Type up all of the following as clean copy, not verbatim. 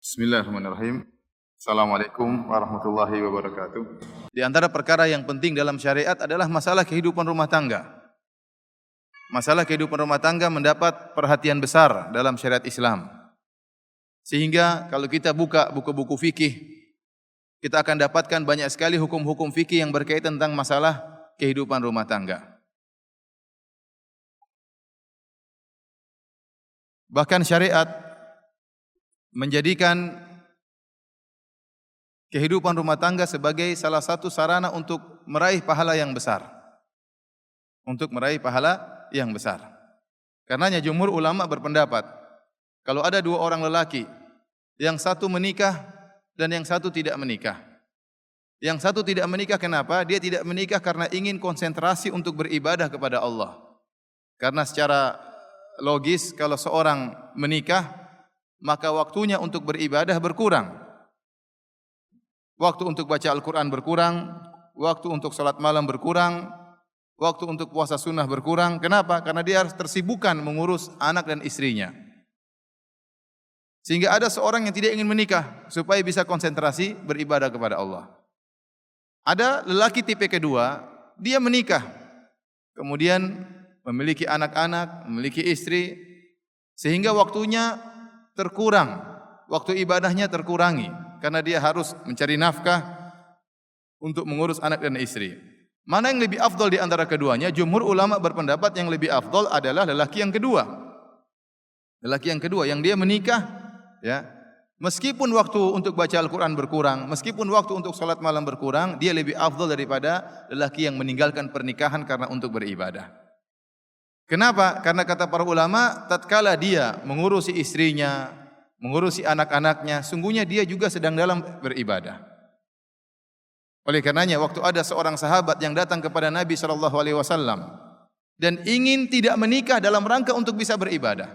Bismillahirrahmanirrahim. Assalamualaikum warahmatullahi wabarakatuh. Di antara perkara yang penting dalam syariat adalah masalah kehidupan rumah tangga. Masalah kehidupan rumah tangga mendapat perhatian besar dalam syariat Islam. Sehingga kalau kita buka buku-buku fikih, kita akan dapatkan banyak sekali hukum-hukum fikih yang berkaitan tentang masalah kehidupan rumah tangga. Bahkan syariat menjadikan kehidupan rumah tangga sebagai salah satu sarana untuk meraih pahala yang besar. Untuk meraih pahala yang besar. Karenanya jumhur ulama berpendapat, kalau ada dua orang lelaki, yang satu menikah dan yang satu tidak menikah. Yang satu tidak menikah kenapa? Dia tidak menikah karena ingin konsentrasi untuk beribadah kepada Allah. Karena secara logis kalau seorang menikah, maka waktunya untuk beribadah berkurang. Waktu untuk baca Al-Quran berkurang, waktu untuk salat malam berkurang, waktu untuk puasa sunnah berkurang. Kenapa? Karena dia harus tersibukkan mengurus anak dan istrinya. Sehingga ada seorang yang tidak ingin menikah supaya bisa konsentrasi beribadah kepada Allah. Ada lelaki tipe kedua, dia menikah, kemudian memiliki anak-anak, memiliki istri, sehingga waktunya terkurang, waktu ibadahnya terkurangi karena dia harus mencari nafkah untuk mengurus anak dan istri. Mana yang lebih afdal di antara keduanya? Jumhur ulama berpendapat yang lebih afdal adalah lelaki yang kedua. Lelaki yang kedua yang dia menikah, ya, meskipun waktu untuk baca Al-Quran berkurang, meskipun waktu untuk salat malam berkurang, dia lebih afdal daripada lelaki yang meninggalkan pernikahan karena untuk beribadah. Kenapa? Karena kata para ulama, tatkala dia mengurusi istrinya, mengurusi anak-anaknya, sungguhnya dia juga sedang dalam beribadah. Oleh karenanya, waktu ada seorang sahabat yang datang kepada Nabi SAW dan ingin tidak menikah dalam rangka untuk bisa beribadah,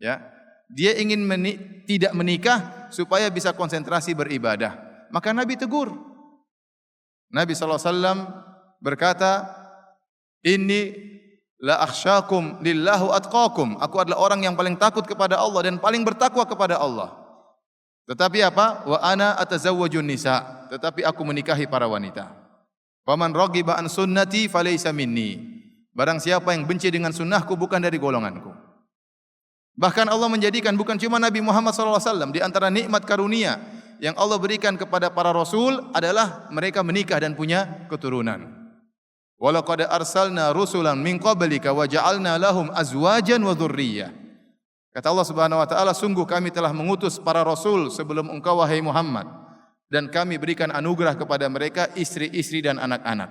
ya, dia ingin tidak menikah supaya bisa konsentrasi beribadah. Maka Nabi tegur. Nabi SAW berkata, "Inni la akhsyakum lillahu atqakum." Aku adalah orang yang paling takut kepada Allah dan paling bertakwa kepada Allah. Tetapi apa? Wa ana atazawwajun nisa. Tetapi aku menikahi para wanita. Faman raghiba an sunnati falaysa minni. Barang siapa yang benci dengan sunnahku bukan dari golonganku. Bahkan Allah menjadikan bukan cuma Nabi Muhammad SAW, di antara nikmat karunia yang Allah berikan kepada para rasul adalah mereka menikah dan punya keturunan. Walaqad arsalna rusulan min qablika wa ja'alna lahum azwajan wa dzurriyyah. Kata Allah Subhanahu wa taala, sungguh kami telah mengutus para rasul sebelum engkau wahai Muhammad, dan kami berikan anugerah kepada mereka istri-istri dan anak-anak.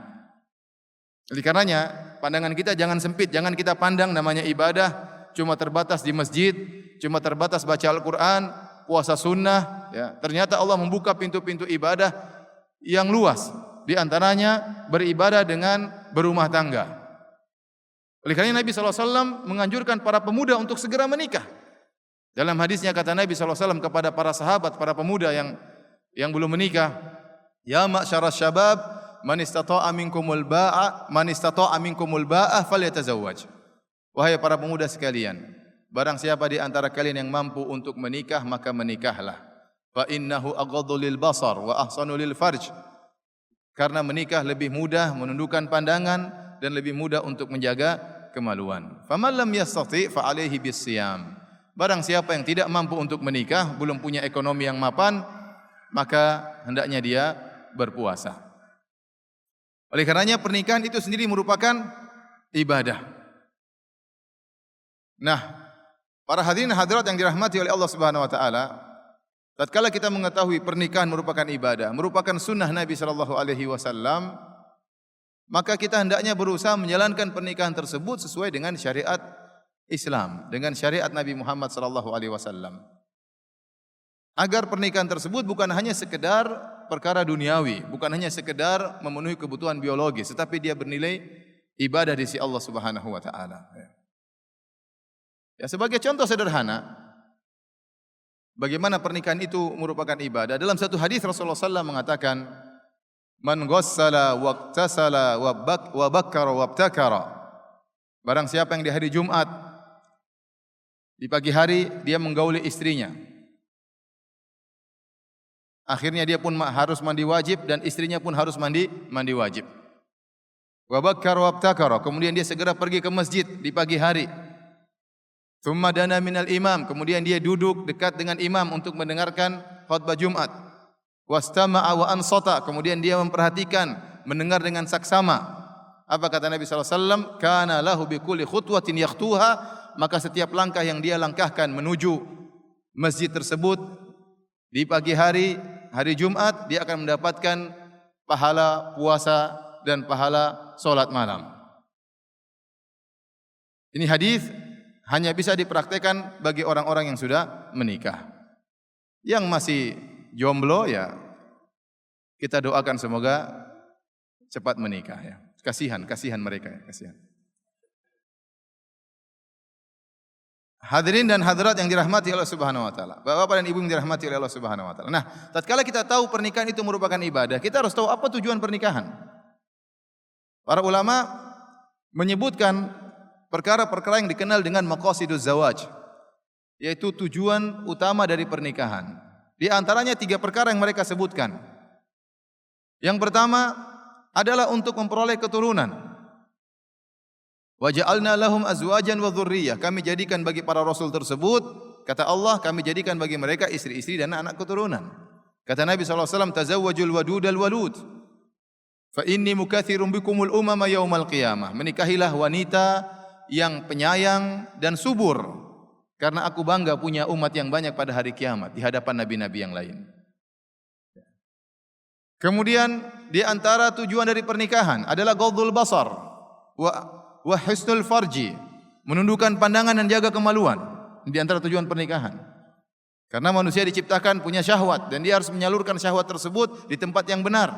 Oleh karenanya, pandangan kita jangan sempit, jangan kita pandang namanya ibadah cuma terbatas di masjid, cuma terbatas baca Al-Qur'an, puasa sunnah, ya. Ternyata Allah membuka pintu-pintu ibadah yang luas. Di antaranya beribadah dengan berumah tangga. Oleh karena Nabi SAW menganjurkan para pemuda untuk segera menikah. Dalam hadisnya kata Nabi SAW kepada para sahabat, para pemuda yang belum menikah, "Ya ma'syaras syabab, man istata'a minkumul ba'a falyatazawwaj." Wahai para pemuda sekalian, barang siapa di antara kalian yang mampu untuk menikah, maka menikahlah. Fa innahu aghaddu lil basar wa ahsanu lil farj. Karena menikah lebih mudah menundukkan pandangan dan lebih mudah untuk menjaga kemaluan. Faman lam yastati' fa alaihi bisiyam. Barang siapa yang tidak mampu untuk menikah, belum punya ekonomi yang mapan, maka hendaknya dia berpuasa. Oleh karenanya pernikahan itu sendiri merupakan ibadah. Nah, para hadirin hadirat yang dirahmati oleh Allah Subhanahu wa taala, tatkala kita mengetahui pernikahan merupakan ibadah, merupakan sunnah Nabi sallallahu alaihi wasallam, maka kita hendaknya berusaha menjalankan pernikahan tersebut sesuai dengan syariat Islam, dengan syariat Nabi Muhammad sallallahu alaihi wasallam. Agar pernikahan tersebut bukan hanya sekedar perkara duniawi, bukan hanya sekedar memenuhi kebutuhan biologis, tetapi dia bernilai ibadah di sisi Allah Subhanahu wa taala. Ya, sebagai contoh sederhana bagaimana pernikahan itu merupakan ibadah. Dalam satu hadis Rasulullah SAW mengatakan, "Man ghassala waqtasala wa bakkara wabtakara." Barang siapa yang di hari Jumat Di pagi hari dia menggauli istrinya. Akhirnya dia pun harus mandi wajib dan istrinya pun harus mandi wajib. Wa bakkara wabtakara, kemudian dia segera pergi ke masjid di pagi hari. Tsumma dana minal imam, kemudian dia duduk dekat dengan imam untuk mendengarkan khutbah Jumat. Wastama'a wa ansata, kemudian dia memperhatikan, mendengar dengan saksama. Apa kata Nabi sallallahu alaihi wasallam? Kana lahu bi kulli khutwatin yakhtuha, maka setiap langkah yang dia langkahkan menuju masjid tersebut di pagi hari Jumat, dia akan mendapatkan pahala puasa dan pahala solat malam. Ini hadis hanya bisa dipraktekkan bagi orang-orang yang sudah menikah. Yang masih jomblo ya kita doakan semoga cepat menikah ya. Kasihan mereka ya, kasihan. Hadirin dan hadirat yang dirahmati Allah Subhanahu wa taala. Bapak dan Ibu yang dirahmati oleh Allah Subhanahu wa taala. Nah, tatkala kita tahu pernikahan itu merupakan ibadah, kita harus tahu apa tujuan pernikahan. Para ulama menyebutkan perkara-perkara yang dikenal dengan maqasiduz zawaj, yaitu tujuan utama dari pernikahan. Di antaranya 3 perkara yang mereka sebutkan. Yang pertama adalah untuk memperoleh keturunan. Wa ja'alna lahum azwajan wa dzurriyyah. Kami jadikan bagi para rasul tersebut, kata Allah, kami jadikan bagi mereka istri-istri dan anak keturunan. Kata Nabi sallallahu alaihi wasallam, tazawwajul wadudal walud. Fa inni mukatsirun bikumul umama yaumal qiyamah. Menikahilah wanita yang penyayang dan subur, karena aku bangga punya umat yang banyak pada hari kiamat di hadapan nabi-nabi yang lain. Kemudian di antara tujuan dari pernikahan adalah ghadul basar wa husnul farji, menundukkan pandangan dan jaga kemaluan. Di antara tujuan pernikahan. Karena manusia diciptakan punya syahwat dan dia harus menyalurkan syahwat tersebut di tempat yang benar.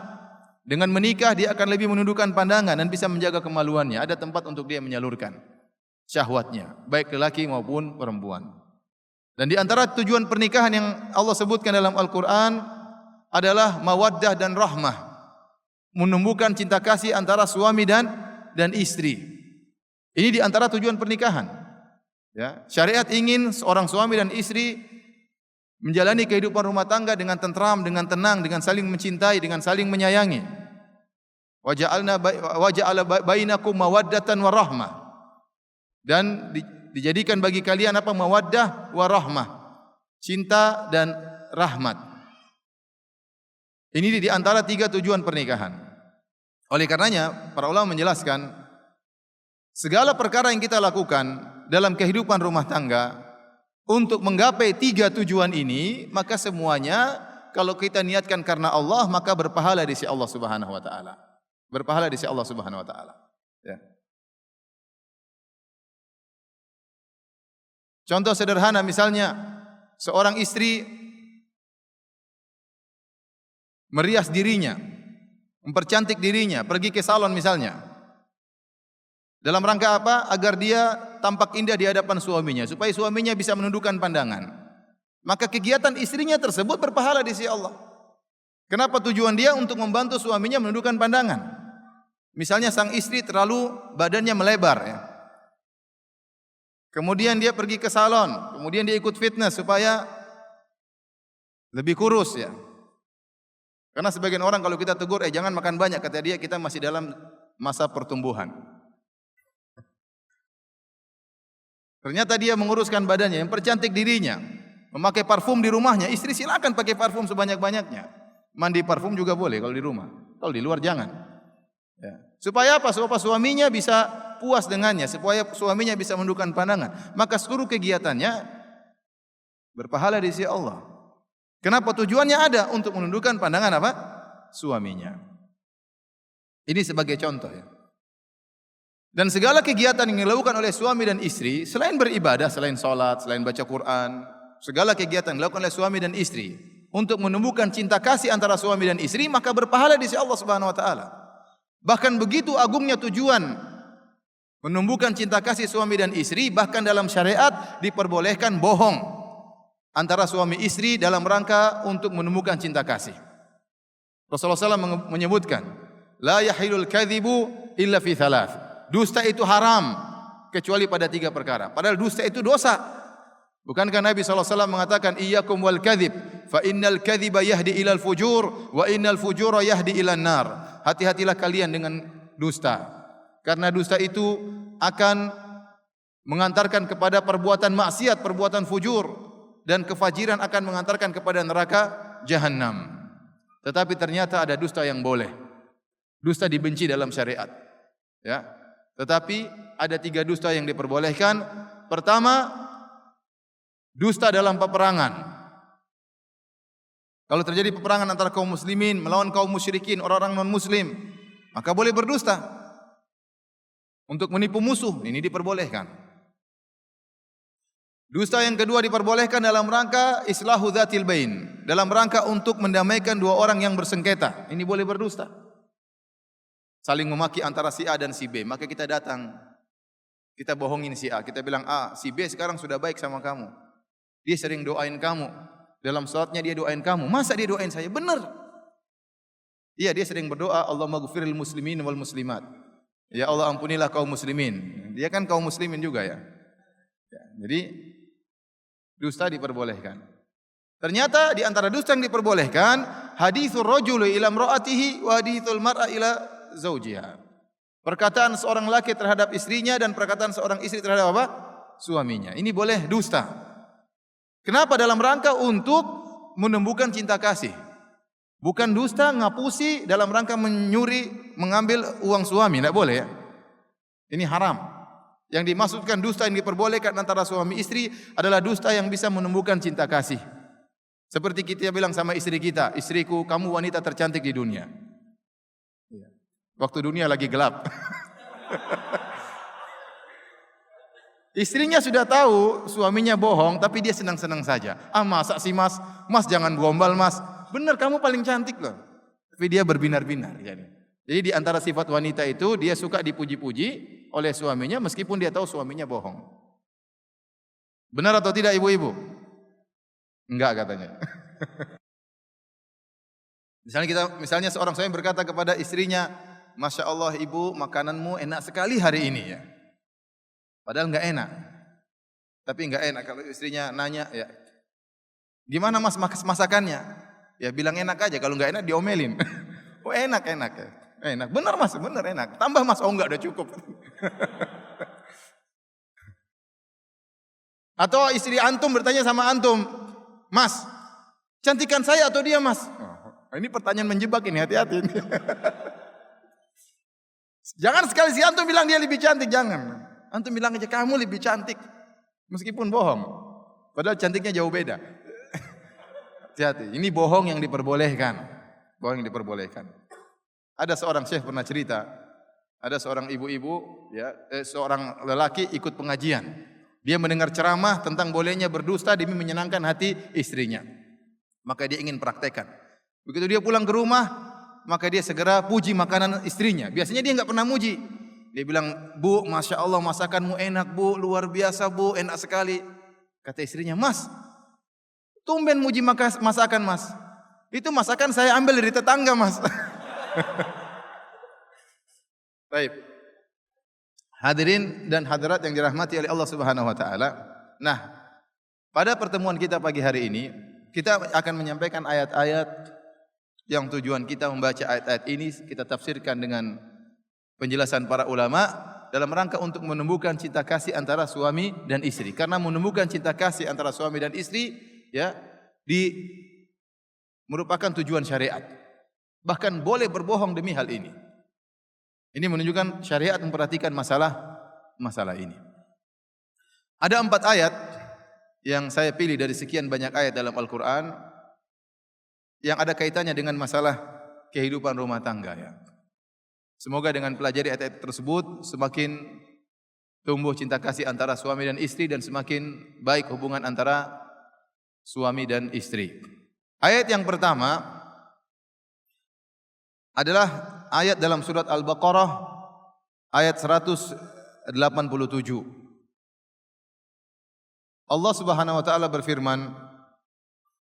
Dengan menikah dia akan lebih menundukkan pandangan dan bisa menjaga kemaluannya. Ada tempat untuk dia menyalurkan syahwatnya, baik lelaki maupun perempuan. Dan di antara tujuan pernikahan yang Allah sebutkan dalam Al-Qur'an adalah mawaddah dan rahmah, menumbuhkan cinta kasih antara suami dan istri. Ini di antara tujuan pernikahan. Ya, syariat ingin seorang suami dan istri menjalani kehidupan rumah tangga dengan tentram, dengan tenang, dengan saling mencintai, dengan saling menyayangi. Wa ja'ala bainakum mawaddatan wa rahmah. Dan dijadikan bagi kalian apa? Mawaddah wa rahmah. Cinta dan rahmat. Ini di antara 3 tujuan pernikahan. Oleh karenanya para ulama menjelaskan segala perkara yang kita lakukan dalam kehidupan rumah tangga untuk menggapai 3 tujuan ini, maka semuanya kalau kita niatkan karena Allah, maka berpahala di sisi Allah Subhanahu wa taala. Berpahala di sisi Allah Subhanahu wa taala. Ya. Contoh sederhana misalnya seorang istri merias dirinya, mempercantik dirinya, pergi ke salon misalnya. Dalam rangka apa? Agar dia tampak indah di hadapan suaminya, supaya suaminya bisa menundukkan pandangan. Maka kegiatan istrinya tersebut berpahala di sisi Allah. Kenapa? Tujuan dia untuk membantu suaminya menundukkan pandangan. Misalnya sang istri terlalu badannya melebar ya. Kemudian dia pergi ke salon, kemudian dia ikut fitness supaya lebih kurus ya. Karena sebagian orang kalau kita tegur, jangan makan banyak, kata dia, kita masih dalam masa pertumbuhan. Ternyata dia menguruskan badannya, mempercantik dirinya, memakai parfum di rumahnya. Istri silakan pakai parfum sebanyak-banyaknya. Mandi parfum juga boleh kalau di rumah. Kalau di luar jangan. Ya. Supaya apa? Supaya suaminya bisa puas dengannya, supaya suaminya bisa menundukkan pandangan. Maka seluruh kegiatannya berpahala di sisi Allah. Kenapa? Tujuannya ada untuk menundukkan pandangan apa? Suaminya. Ini sebagai contoh ya. Dan segala kegiatan yang dilakukan oleh suami dan istri, selain beribadah, selain sholat, selain baca Quran, segala kegiatan yang dilakukan oleh suami dan istri untuk menumbuhkan cinta kasih antara suami dan istri, maka berpahala di sisi Allah Subhanahu wa taala. Bahkan begitu agungnya tujuan menumbuhkan cinta kasih suami dan istri, bahkan dalam syariat diperbolehkan bohong antara suami istri dalam rangka untuk menumbuhkan cinta kasih. Rasulullah SAW menyebutkan, la yahilul kadhibu illa fi thalath. Dusta itu haram kecuali pada 3 perkara. Padahal dusta itu dosa. Bukankah Nabi SAW mengatakan, iyyakum wal kadhib, fa innal kadhiba yahdi ilal fujur, wa innal fujura yahdi ilan nar. Hati-hatilah kalian dengan dusta. Karena dusta itu akan mengantarkan kepada perbuatan maksiat, perbuatan fujur, dan kefajiran akan mengantarkan kepada neraka Jahannam. Tetapi ternyata ada dusta yang boleh. Dusta dibenci dalam syariat. Ya. Tetapi ada 3 dusta yang diperbolehkan. Pertama, dusta dalam peperangan. Kalau terjadi peperangan antara kaum muslimin melawan kaum musyrikin, orang-orang non-muslim, maka boleh berdusta. Untuk menipu musuh, ini diperbolehkan. Dusta yang kedua diperbolehkan dalam rangka islahu dzatil bain, dalam rangka untuk mendamaikan 2 orang yang bersengketa. Ini boleh berdusta. Saling memaki antara si A dan si B, maka kita datang, kita bohongin si A, kita bilang, si B sekarang sudah baik sama kamu. Dia sering doain kamu. Dalam salatnya dia doain kamu. Masa dia doain saya? Benar. Iya, dia sering berdoa, Allahumma ghfiril muslimin wal muslimat. Ya Allah, ampunilah kaum muslimin. Dia kan kaum muslimin juga ya. Jadi dusta diperbolehkan. Ternyata di antara dusta yang diperbolehkan, hadithur rajuli ila imraatihi wa hadithul mar'a ila zaujiha. Perkataan seorang laki terhadap istrinya dan perkataan seorang istri terhadap apa? Suaminya. Ini boleh dusta. Kenapa? Dalam rangka untuk menumbuhkan cinta kasih. Bukan dusta ngapusi dalam rangka menyuri, mengambil uang suami. Tidak boleh ya. Ini haram. Yang dimaksudkan dusta yang diperbolehkan antara suami istri adalah dusta yang bisa menumbuhkan cinta kasih. Seperti kita bilang sama istri kita, istriku kamu wanita tercantik di dunia. Waktu dunia lagi gelap. Istrinya sudah tahu suaminya bohong, tapi dia senang-senang saja. Masa sih mas? Mas jangan gombal mas. Benar, kamu paling cantik loh. Tapi dia berbinar-binar. Jadi di antara sifat wanita itu, dia suka dipuji-puji oleh suaminya, meskipun dia tahu suaminya bohong. Benar atau tidak ibu-ibu? Enggak katanya. Misalnya seorang suami berkata kepada istrinya, Masya Allah ibu, makananmu enak sekali hari ini ya. Padahal enggak enak. Tapi enggak enak kalau istrinya nanya, ya gimana mas masakannya? Ya bilang enak aja, kalau enggak enak diomelin. Oh enak ya. Enak. Benar mas, benar enak. Tambah mas, oh enggak udah cukup. Atau istri antum bertanya sama antum, mas, cantikan saya atau dia mas? Ini pertanyaan menjebak ini, hati-hati. Jangan sekali si antum bilang dia lebih cantik, jangan. Antum bilang aja kamu lebih cantik, meskipun bohong. Padahal cantiknya jauh beda. Hati-hati, ini bohong yang diperbolehkan. Bohong yang diperbolehkan. Ada seorang syekh pernah cerita, ada seorang ibu-ibu, ya, seorang lelaki ikut pengajian. Dia mendengar ceramah tentang bolehnya berdusta demi menyenangkan hati istrinya. Maka dia ingin praktekkan. Begitu dia pulang ke rumah, maka dia segera puji makanan istrinya. Biasanya dia enggak pernah muji. Dia bilang, bu, Masya Allah masakanmu enak bu, luar biasa bu, enak sekali. Kata istrinya, mas, tumben muji masakan mas. Itu masakan saya ambil dari tetangga mas. Baik. Hadirin dan hadirat yang dirahmati oleh Allah Subhanahu wa taala. Nah, pada pertemuan kita pagi hari ini, kita akan menyampaikan ayat-ayat yang tujuan kita membaca ayat-ayat ini kita tafsirkan dengan penjelasan para ulama dalam rangka untuk menumbuhkan cinta kasih antara suami dan istri. Karena menumbuhkan cinta kasih antara suami dan istri ya merupakan tujuan syariat. Bahkan boleh berbohong demi hal ini. Ini menunjukkan syariat memperhatikan masalah ini. Ada 4 ayat yang saya pilih dari sekian banyak ayat dalam Al-Quran yang ada kaitannya dengan masalah kehidupan rumah tangga ya. Semoga dengan pelajari ayat-ayat tersebut semakin tumbuh cinta kasih antara suami dan istri dan semakin baik hubungan antara suami dan istri. Ayat yang pertama adalah ayat dalam surat Al-Baqarah ayat 187. Allah Subhanahu wa taala berfirman,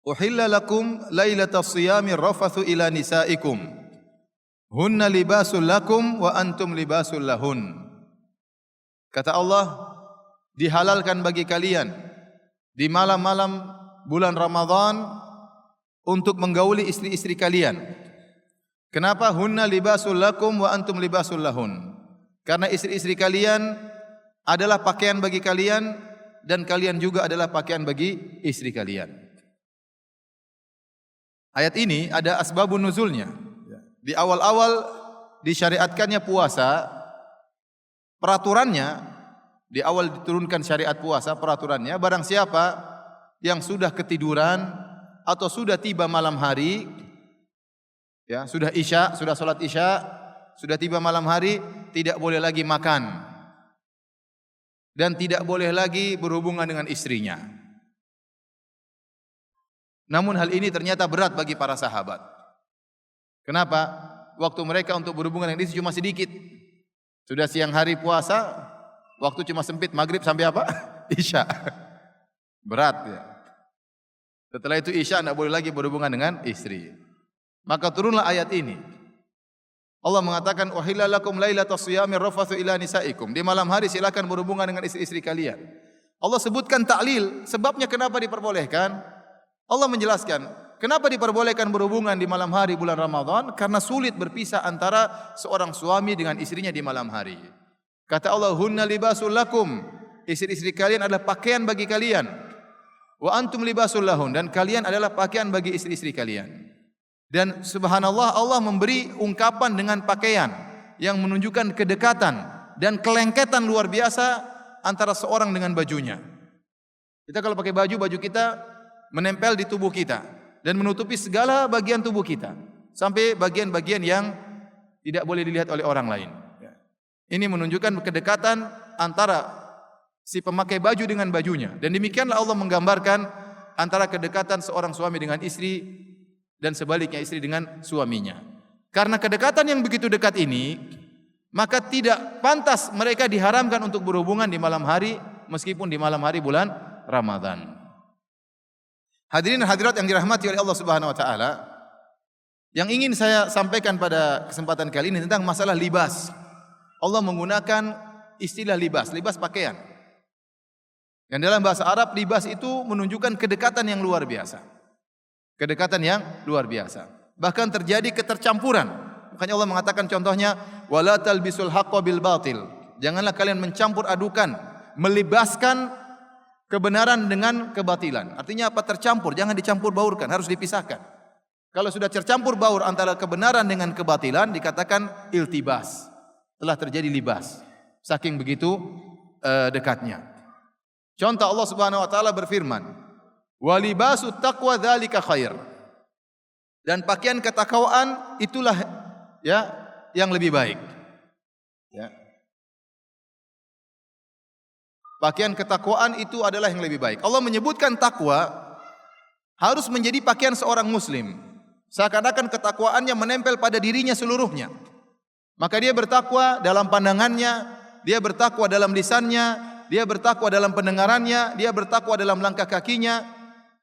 "Uhilla lakum lailatas shiyami rafathu ila nisaikum. Hunna libasul lakum wa antum libasul lahun." Kata Allah, dihalalkan bagi kalian di malam-malam bulan Ramadan untuk menggauli istri-istri kalian. Kenapa? Hunna libasul lakum wa antum libasul lahun. Karena istri-istri kalian adalah pakaian bagi kalian dan kalian juga adalah pakaian bagi istri kalian. Ayat ini ada asbabun nuzulnya. Di awal-awal disyariatkannya puasa, peraturannya di awal diturunkan syariat puasa, peraturannya barang siapa yang sudah ketiduran atau sudah tiba malam hari, ya, sudah isya, sudah salat isya, sudah tiba malam hari, tidak boleh lagi makan dan tidak boleh lagi berhubungan dengan istrinya. Namun hal ini ternyata berat bagi para sahabat. Kenapa? Waktu mereka untuk berhubungan dengan istri cuma sedikit. Sudah siang hari puasa, waktu cuma sempit, maghrib sampai apa? Isya. Berat ya. Setelah itu isya tidak boleh lagi berhubungan dengan istri. Maka turunlah ayat ini. Allah mengatakan wahilla lakum lailatas shiyami rafathu ila nisaikum. Di malam hari silakan berhubungan dengan istri-istri kalian. Allah sebutkan taklil, sebabnya kenapa diperbolehkan? Allah menjelaskan, kenapa diperbolehkan berhubungan di malam hari bulan Ramadan? Karena sulit berpisah antara seorang suami dengan istrinya di malam hari. Kata Allah, hunna libasul lakum. Istri-istri kalian adalah pakaian bagi kalian. Wa antum libasul lahun. Dan kalian adalah pakaian bagi istri-istri kalian. Dan subhanallah, Allah memberi ungkapan dengan pakaian yang menunjukkan kedekatan dan kelengketan luar biasa antara seorang dengan bajunya. Kita kalau pakai baju, baju kita menempel di tubuh kita dan menutupi segala bagian tubuh kita sampai bagian-bagian yang tidak boleh dilihat oleh orang lain. Ini menunjukkan kedekatan antara si pemakai baju dengan bajunya, dan demikianlah Allah menggambarkan antara kedekatan seorang suami dengan istri dan sebaliknya istri dengan suaminya. Karena kedekatan yang begitu dekat ini, maka tidak pantas mereka diharamkan untuk berhubungan di malam hari meskipun di malam hari bulan Ramadan. Hadirin dan hadirat yang dirahmati oleh Allah Subhanahu wa taala, yang ingin saya sampaikan pada kesempatan kali ini tentang masalah libas. Allah menggunakan istilah libas, libas pakaian. Dan dalam bahasa Arab libas itu menunjukkan kedekatan yang luar biasa. Kedekatan yang luar biasa. Bahkan terjadi ketercampuran. Makanya Allah mengatakan contohnya wala talbisul haqqo bil batil. Janganlah kalian mencampur adukan, melibaskan kebenaran dengan kebatilan. Artinya apa? Tercampur, jangan dicampur baurkan, harus dipisahkan. Kalau sudah tercampur baur antara kebenaran dengan kebatilan, dikatakan iltibas. Telah terjadi libas. Saking begitu dekatnya. Contoh Allah Subhanahu wa taala berfirman, "Wa libasut taqwa dzalika khair." Dan pakaian ketakwaan itulah ya yang lebih baik. Ya. Pakaian ketakwaan itu adalah yang lebih baik. Allah menyebutkan takwa harus menjadi pakaian seorang muslim. Seakan-akan ketakwaannya menempel pada dirinya seluruhnya. Maka dia bertakwa dalam pandangannya, dia bertakwa dalam lisannya, dia bertakwa dalam pendengarannya, dia bertakwa dalam langkah kakinya.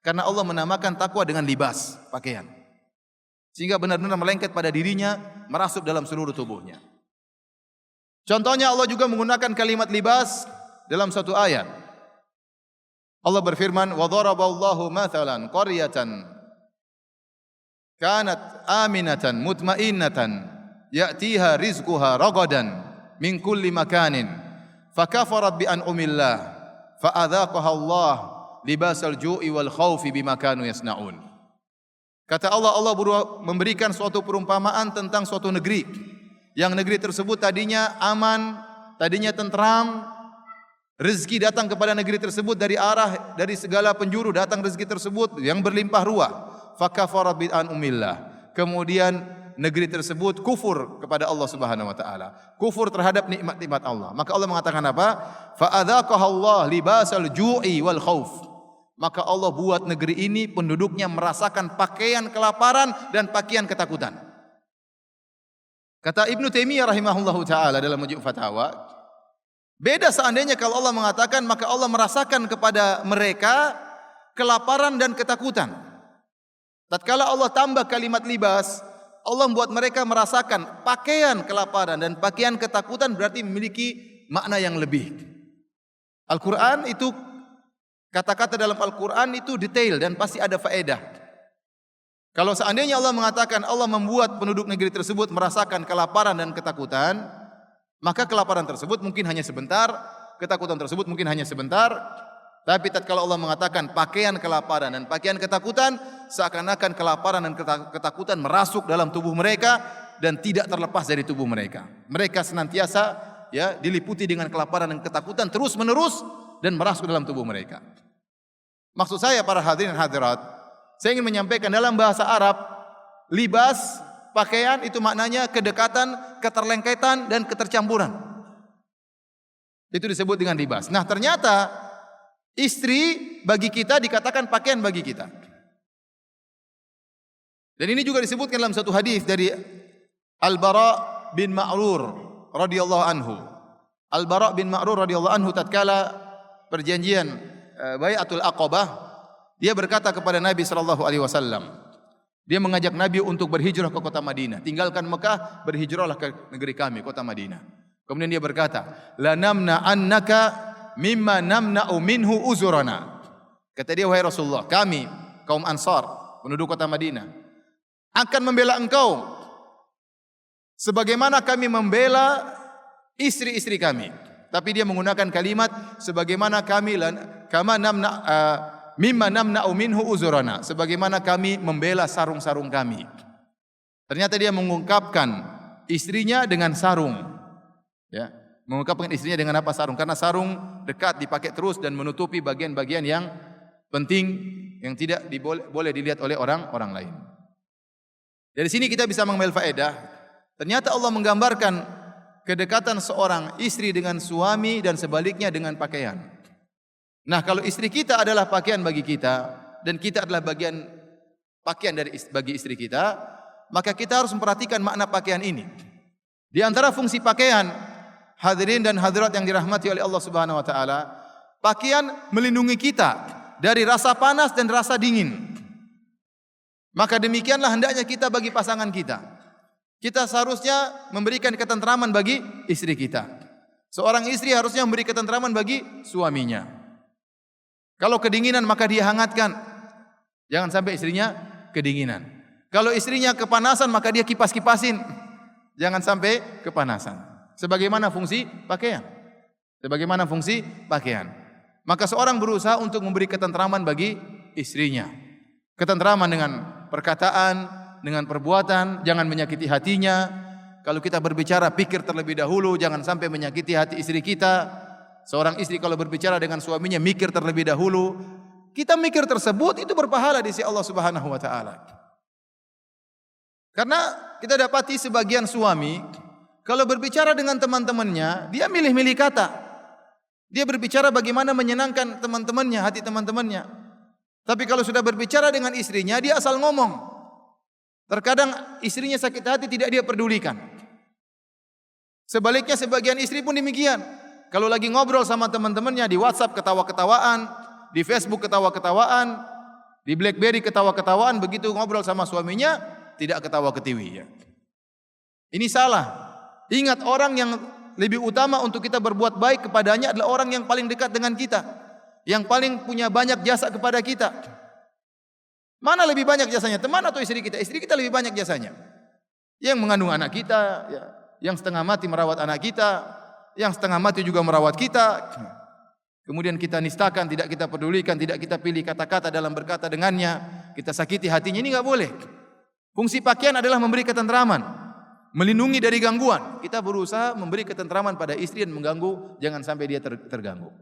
Karena Allah menamakan takwa dengan libas, pakaian. Sehingga benar-benar melengket pada dirinya, merasuk dalam seluruh tubuhnya. Contohnya Allah juga menggunakan kalimat libas dalam satu ayat. Allah berfirman, "Wa dharaballahu mathalan qaryatan kanat aminatan mutmainnatan ya'tiha rizquha ragadan min kulli makanin fakafarat bi an'amillah fa'adzaqaha Allah libasal ju'i wal khaufi bima kanu yasnaun." Kata Allah, Allah memberikan suatu perumpamaan tentang suatu negeri. Yang negeri tersebut tadinya aman, tadinya tentram. Rezeki datang kepada negeri tersebut dari segala penjuru datang rezeki tersebut yang berlimpah ruah. Fakafarat bi an'amillah. Kemudian negeri tersebut kufur kepada Allah Subhanahu wa taala. Kufur terhadap nikmat-nikmat Allah. Maka Allah mengatakan apa? Fa'adzaqaha Allah libasal ju'i wal khauf. Maka Allah buat negeri ini penduduknya merasakan pakaian kelaparan dan pakaian ketakutan. Kata Ibnu Taimiyah rahimahullahu taala dalam Majmu' Fatawa, beda seandainya kalau Allah mengatakan maka Allah merasakan kepada mereka kelaparan dan ketakutan. Tatkala Allah tambah kalimat libas, Allah membuat mereka merasakan pakaian kelaparan dan pakaian ketakutan berarti memiliki makna yang lebih. Al-Quran itu Kata-kata dalam Al-Quran itu detail dan pasti ada faedah. Kalau seandainya Allah mengatakan Allah membuat penduduk negeri tersebut merasakan kelaparan dan ketakutan, maka kelaparan tersebut mungkin hanya sebentar, ketakutan tersebut mungkin hanya sebentar. Tapi tatkala Allah mengatakan pakaian kelaparan dan pakaian ketakutan, seakan-akan kelaparan dan ketakutan merasuk dalam tubuh mereka dan tidak terlepas dari tubuh mereka. Mereka senantiasa diliputi dengan kelaparan dan ketakutan terus menerus dan merasuk dalam tubuh mereka. Maksud saya para hadirin hadirat, saya ingin menyampaikan dalam bahasa Arab, libas, pakaian itu maknanya kedekatan, keterlengketan dan ketercampuran. Itu disebut dengan libas. Nah, ternyata istri bagi kita dikatakan pakaian bagi kita. Dan ini juga disebutkan dalam satu hadis dari Al-Bara bin Ma'rur radhiyallahu anhu. Al-Bara bin Ma'rur radhiyallahu anhu tatkala perjanjian Bai'atul Aqabah, dia berkata kepada Nabi sallallahu alaihi wasallam. Dia mengajak Nabi untuk berhijrah ke kota Madinah. Tinggalkan Mekah, berhijrahlah ke negeri kami, kota Madinah. Kemudian dia berkata, "La namna annaka mimma namna'u minhu uzurana." Kata dia, wahai Rasulullah, kami kaum Ansar, penduduk kota Madinah, akan membela engkau sebagaimana kami membela istri-istri kami. Tapi dia menggunakan kalimat sebagaimana kami mimma namna'u minhu uzurana, sebagaimana kami membela sarung-sarung kami. Ternyata dia mengungkapkan istrinya dengan sarung. Ya, mengungkapkan istrinya dengan apa? Sarung. Karena sarung dekat dipakai terus dan menutupi bagian-bagian yang penting yang tidak boleh dilihat oleh orang lain. Dari sini kita bisa mengambil faedah. Ternyata Allah menggambarkan kedekatan seorang istri dengan suami dan sebaliknya dengan pakaian. Nah, kalau istri kita adalah pakaian bagi kita dan kita adalah bagian pakaian bagi istri kita, maka kita harus memperhatikan makna pakaian ini. Di antara fungsi pakaian, hadirin dan hadirat yang dirahmati oleh Allah Subhanahu wa taala, pakaian melindungi kita dari rasa panas dan rasa dingin. Maka demikianlah hendaknya kita bagi pasangan kita. Kita seharusnya memberikan ketentraman bagi istri kita. Seorang istri harusnya memberi ketentraman bagi suaminya. Kalau kedinginan maka dia hangatkan. Jangan sampai istrinya kedinginan. Kalau istrinya kepanasan maka dia kipas-kipasin. Jangan sampai kepanasan. Sebagaimana fungsi pakaian. Sebagaimana fungsi pakaian. Maka seorang berusaha untuk memberi ketentraman bagi istrinya. Ketentraman dengan perkataan, dengan perbuatan, jangan menyakiti hatinya. Kalau kita berbicara, pikir terlebih dahulu, jangan sampai menyakiti hati istri kita. Seorang istri kalau berbicara dengan suaminya, mikir terlebih dahulu. Kita mikir tersebut itu berpahala di sisi Allah Subhanahu wa taala. Karena kita dapati sebagian suami kalau berbicara dengan teman-temannya, dia milih-milih kata. Dia berbicara bagaimana menyenangkan teman-temannya, hati teman-temannya. Tapi kalau sudah berbicara dengan istrinya, dia asal ngomong. Terkadang istrinya sakit hati tidak dia pedulikan. Sebaliknya sebagian istri pun demikian. Kalau lagi ngobrol sama teman-temannya di WhatsApp ketawa-ketawaan, di Facebook ketawa-ketawaan, di BlackBerry ketawa-ketawaan, begitu ngobrol sama suaminya tidak ketawa-ketiwi. Ini salah. Ingat, orang yang lebih utama untuk kita berbuat baik kepadanya adalah orang yang paling dekat dengan kita, yang paling punya banyak jasa kepada kita. Mana lebih banyak jasanya, teman atau istri kita? Istri kita lebih banyak jasanya. Yang mengandung anak kita, yang setengah mati merawat anak kita, yang setengah mati juga merawat kita. Kemudian kita nistakan, tidak kita pedulikan, tidak kita pilih kata-kata dalam berkata dengannya, kita sakiti hatinya, ini enggak boleh. Fungsi pakaian adalah memberi ketentraman, melindungi dari gangguan. Kita berusaha memberi ketentraman pada istri dan mengganggu, jangan sampai dia terganggu.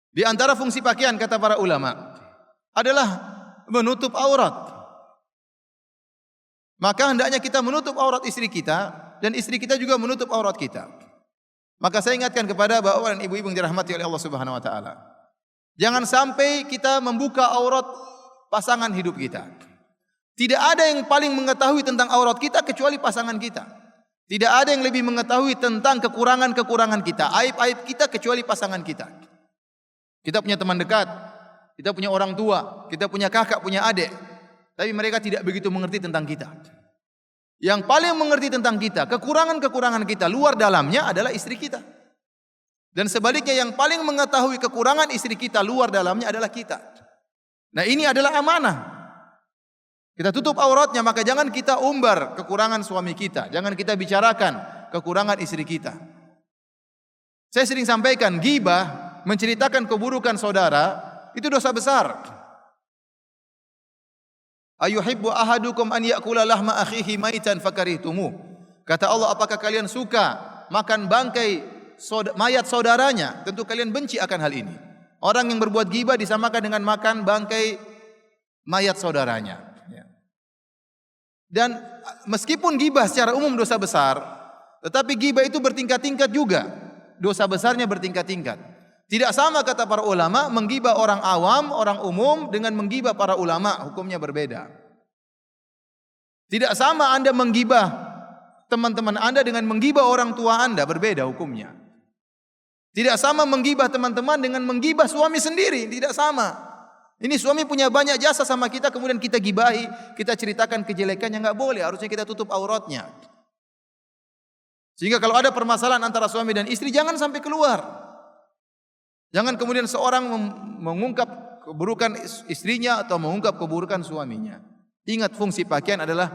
Di antara fungsi pakaian kata para ulama adalah menutup aurat. Maka hendaknya kita menutup aurat istri kita dan istri kita juga menutup aurat kita. Maka saya ingatkan kepada bapak dan ibu-ibu yang dirahmati oleh Allah Subhanahu wa taala. Jangan sampai kita membuka aurat pasangan hidup kita. Tidak ada yang paling mengetahui tentang aurat kita kecuali pasangan kita. Tidak ada yang lebih mengetahui tentang kekurangan-kekurangan kita, aib-aib kita kecuali pasangan kita. Kita punya teman dekat, kita punya orang tua, kita punya kakak, punya adik. Tapi mereka tidak begitu mengerti tentang kita. Yang paling mengerti tentang kita, kekurangan-kekurangan kita, luar dalamnya adalah istri kita. Dan sebaliknya yang paling mengetahui kekurangan istri kita luar dalamnya adalah kita. Nah, ini adalah amanah. Kita tutup auratnya, maka jangan kita umbar kekurangan suami kita. Jangan kita bicarakan kekurangan istri kita. Saya sering sampaikan, ghibah, menceritakan keburukan saudara, itu dosa besar. Ayuhibbu ahadukum an ya'kula lahma akhihi maitan fakarihtumuh. Kata Allah, apakah kalian suka makan bangkai mayat saudaranya? Tentu kalian benci akan hal ini. Orang yang berbuat ghibah disamakan dengan makan bangkai mayat saudaranya. Dan meskipun ghibah secara umum dosa besar, tetapi ghibah itu bertingkat-tingkat juga. Dosa besarnya bertingkat-tingkat. Tidak sama kata para ulama, menggibah orang awam, orang umum dengan menggibah para ulama, hukumnya berbeda. Tidak sama Anda menggibah teman-teman Anda dengan menggibah orang tua Anda, berbeda hukumnya. Tidak sama menggibah teman-teman dengan menggibah suami sendiri, tidak sama. Ini suami punya banyak jasa sama kita, kemudian kita gibahi, kita ceritakan kejelekannya, enggak boleh, harusnya kita tutup auratnya. Sehingga kalau ada permasalahan antara suami dan istri, jangan sampai keluar. Jangan kemudian seorang mengungkap keburukan istrinya atau mengungkap keburukan suaminya. Ingat, fungsi pakaian adalah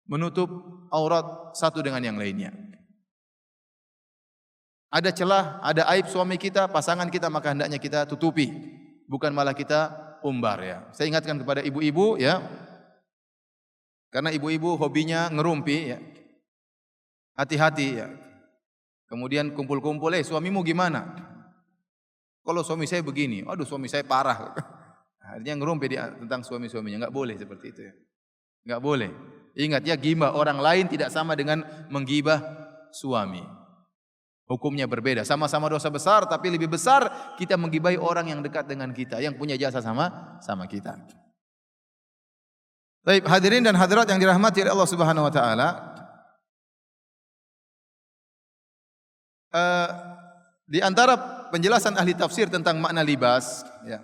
menutup aurat satu dengan yang lainnya. Ada celah, ada aib suami kita, pasangan kita, maka hendaknya kita tutupi, bukan malah kita umbar ya. Saya ingatkan kepada ibu-ibu ya, karena ibu-ibu hobinya ngerumpi ya. Hati-hati ya. Kemudian kumpul-kumpul, suamimu gimana? Kalau suami saya begini, aduh suami saya parah. Artinya ngerumpi tentang suami-suaminya, enggak boleh seperti itu ya. Enggak boleh. Ingat ya, ghibah orang lain tidak sama dengan menggibah suami. Hukumnya berbeda. Sama-sama dosa besar, tapi lebih besar kita menggibahi orang yang dekat dengan kita, yang punya jasa sama kita. Baik, hadirin dan hadirat yang dirahmati oleh Allah Subhanahu wa taala. Di antara penjelasan ahli tafsir tentang makna libas, ya.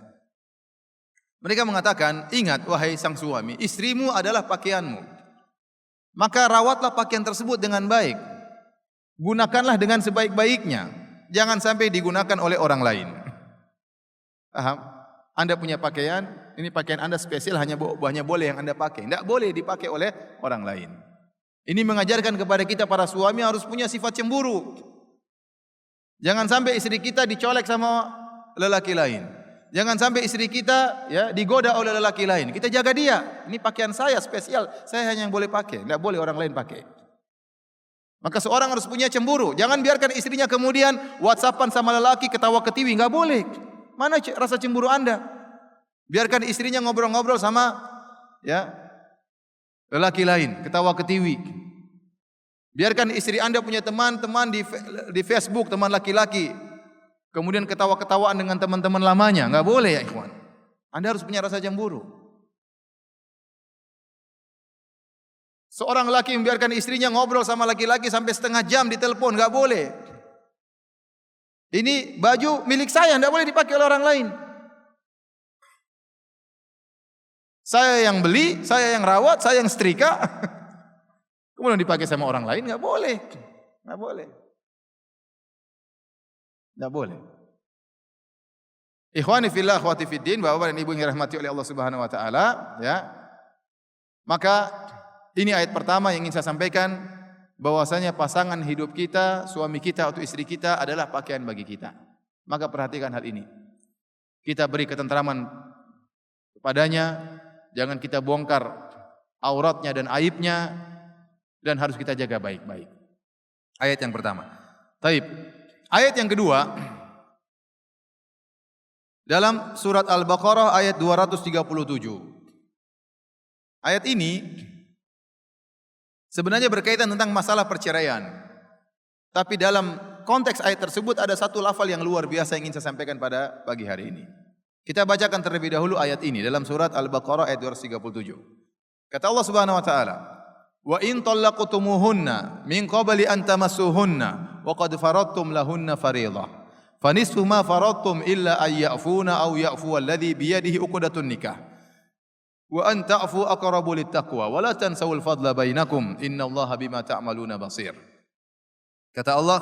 Mereka mengatakan, ingat wahai sang suami, istrimu adalah pakaianmu. Maka rawatlah pakaian tersebut dengan baik. Gunakanlah dengan sebaik-baiknya. Jangan sampai digunakan oleh orang lain. Paham? Anda punya pakaian, ini pakaian Anda spesial, hanya boleh yang Anda pakai. Tidak boleh dipakai oleh orang lain. Ini mengajarkan kepada kita para suami harus punya sifat cemburu. Jangan sampai istri kita dicolek sama lelaki lain. Jangan sampai istri kita ya digoda oleh lelaki lain. Kita jaga dia. Ini pakaian saya spesial, saya hanya yang boleh pakai. Tidak boleh orang lain pakai. Maka seorang harus punya cemburu. Jangan biarkan istrinya kemudian WhatsAppan sama lelaki ketawa ketiwi. Enggak boleh. Mana rasa cemburu Anda? Biarkan istrinya ngobrol-ngobrol sama ya lelaki lain, ketawa ketiwi. Biarkan istri Anda punya teman-teman di Facebook, teman laki-laki. Kemudian ketawa-ketawaan dengan teman-teman lamanya. Enggak boleh ya ikhwan. Anda harus punya rasa cemburu. Seorang laki membiarkan istrinya ngobrol sama laki-laki sampai setengah jam di telepon. Enggak boleh. Ini baju milik saya, enggak boleh dipakai oleh orang lain. Saya yang beli, saya yang rawat, saya yang setrika. Kemudian dipakai sama orang lain, enggak boleh. Enggak boleh. Enggak boleh. Ikhwani fillah, akhwati fiddin, bapak dan ibu yang dirahmati oleh Allah Subhanahu wa taala, ya. Maka ini ayat pertama yang ingin saya sampaikan, bahwasanya pasangan hidup kita, suami kita atau istri kita adalah pakaian bagi kita. Maka perhatikan hal ini. Kita beri ketentraman kepadanya, jangan kita bongkar auratnya dan aibnya, dan harus kita jaga baik-baik. Ayat yang pertama. Taib. Ayat yang kedua, dalam surat Al-Baqarah ayat 237. Ayat ini sebenarnya berkaitan tentang masalah perceraian. Tapi dalam konteks ayat tersebut ada satu lafal yang luar biasa yang ingin saya sampaikan pada pagi hari ini. Kita bacakan terlebih dahulu ayat ini dalam surat Al-Baqarah ayat 237. Kata Allah Subhanahu wa taala, "Wa in talaqtumuhunna min qabli an tamassuhunna wa qad faradtum lahunna fariidah. Fanisfu ma faradtum illa ay ya'funa aw ya'fu alladhi bi yadihi 'uqdatun nikah. Wa an ta'fu aqrabu littaqwa wa la tansawul fadla bainakum innallaha bima ta'maluna basir." Kata Allah,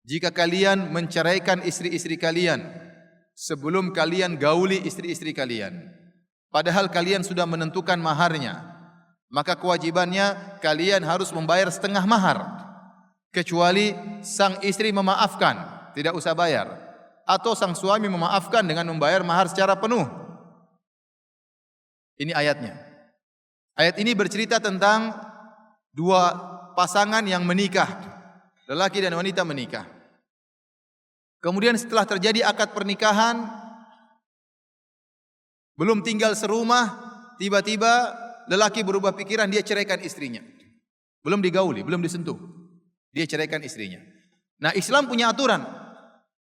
jika kalian menceraikan istri-istri kalian sebelum kalian gauli istri-istri kalian, padahal kalian sudah menentukan maharnya, maka kewajibannya kalian harus membayar setengah mahar, kecuali sang istri memaafkan, tidak usah bayar, atau sang suami memaafkan dengan membayar mahar secara penuh. Ini ayatnya. Ayat ini bercerita tentang dua pasangan yang menikah, lelaki dan wanita menikah. Kemudian setelah terjadi akad pernikahan, belum tinggal serumah, tiba-tiba lelaki berubah pikiran, dia ceraikan istrinya. Belum digauli, belum disentuh, dia ceraikan istrinya. Nah, Islam punya aturan.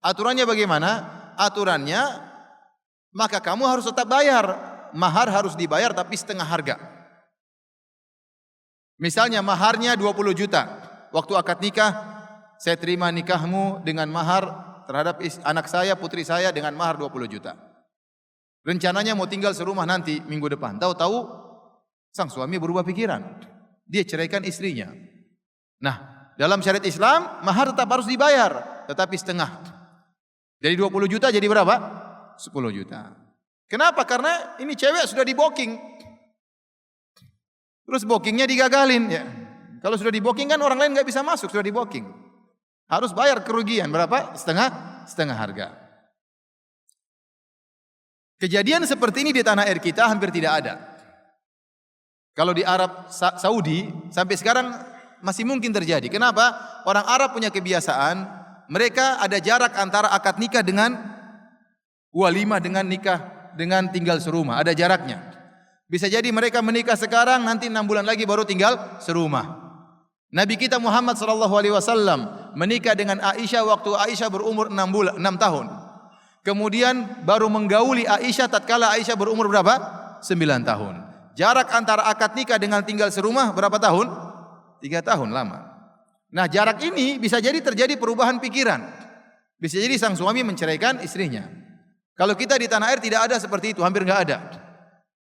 Aturannya bagaimana? Aturannya, maka kamu harus tetap bayar. Mahar harus dibayar tapi setengah harga. Misalnya maharnya 20 juta. Waktu akad nikah, saya terima nikahmu dengan mahar terhadap anak saya, putri saya dengan mahar 20 juta. Rencananya mau tinggal serumah nanti minggu depan. Tahu-tahu sang suami berubah pikiran. Dia ceraikan istrinya. Nah, dalam syariat Islam, mahar tetap harus dibayar, tetapi setengah. Dari 20 juta jadi berapa? 10 juta. Kenapa? Karena ini cewek sudah di booking. Terus bookingnya digagalin. Ya. Kalau sudah di booking kan orang lain nggak bisa masuk, sudah di booking. Harus bayar kerugian berapa? Setengah harga. Kejadian seperti ini di tanah air kita hampir tidak ada. Kalau di Arab Saudi sampai sekarang masih mungkin terjadi. Kenapa? Orang Arab punya kebiasaan, mereka ada jarak antara akad nikah dengan walimah, dengan nikah, dengan tinggal serumah, ada jaraknya. Bisa jadi mereka menikah sekarang, nanti 6 bulan lagi baru tinggal serumah. Nabi kita Muhammad SAW menikah dengan Aisyah waktu Aisyah berumur 6 tahun. Kemudian baru menggauli Aisyah tatkala Aisyah berumur berapa? 9 tahun. Jarak antara akad nikah dengan tinggal serumah berapa tahun? 3 tahun, lama. Nah, jarak ini bisa jadi terjadi perubahan pikiran. Bisa jadi sang suami menceraikan istrinya. Kalau kita di tanah air tidak ada seperti itu, hampir enggak ada.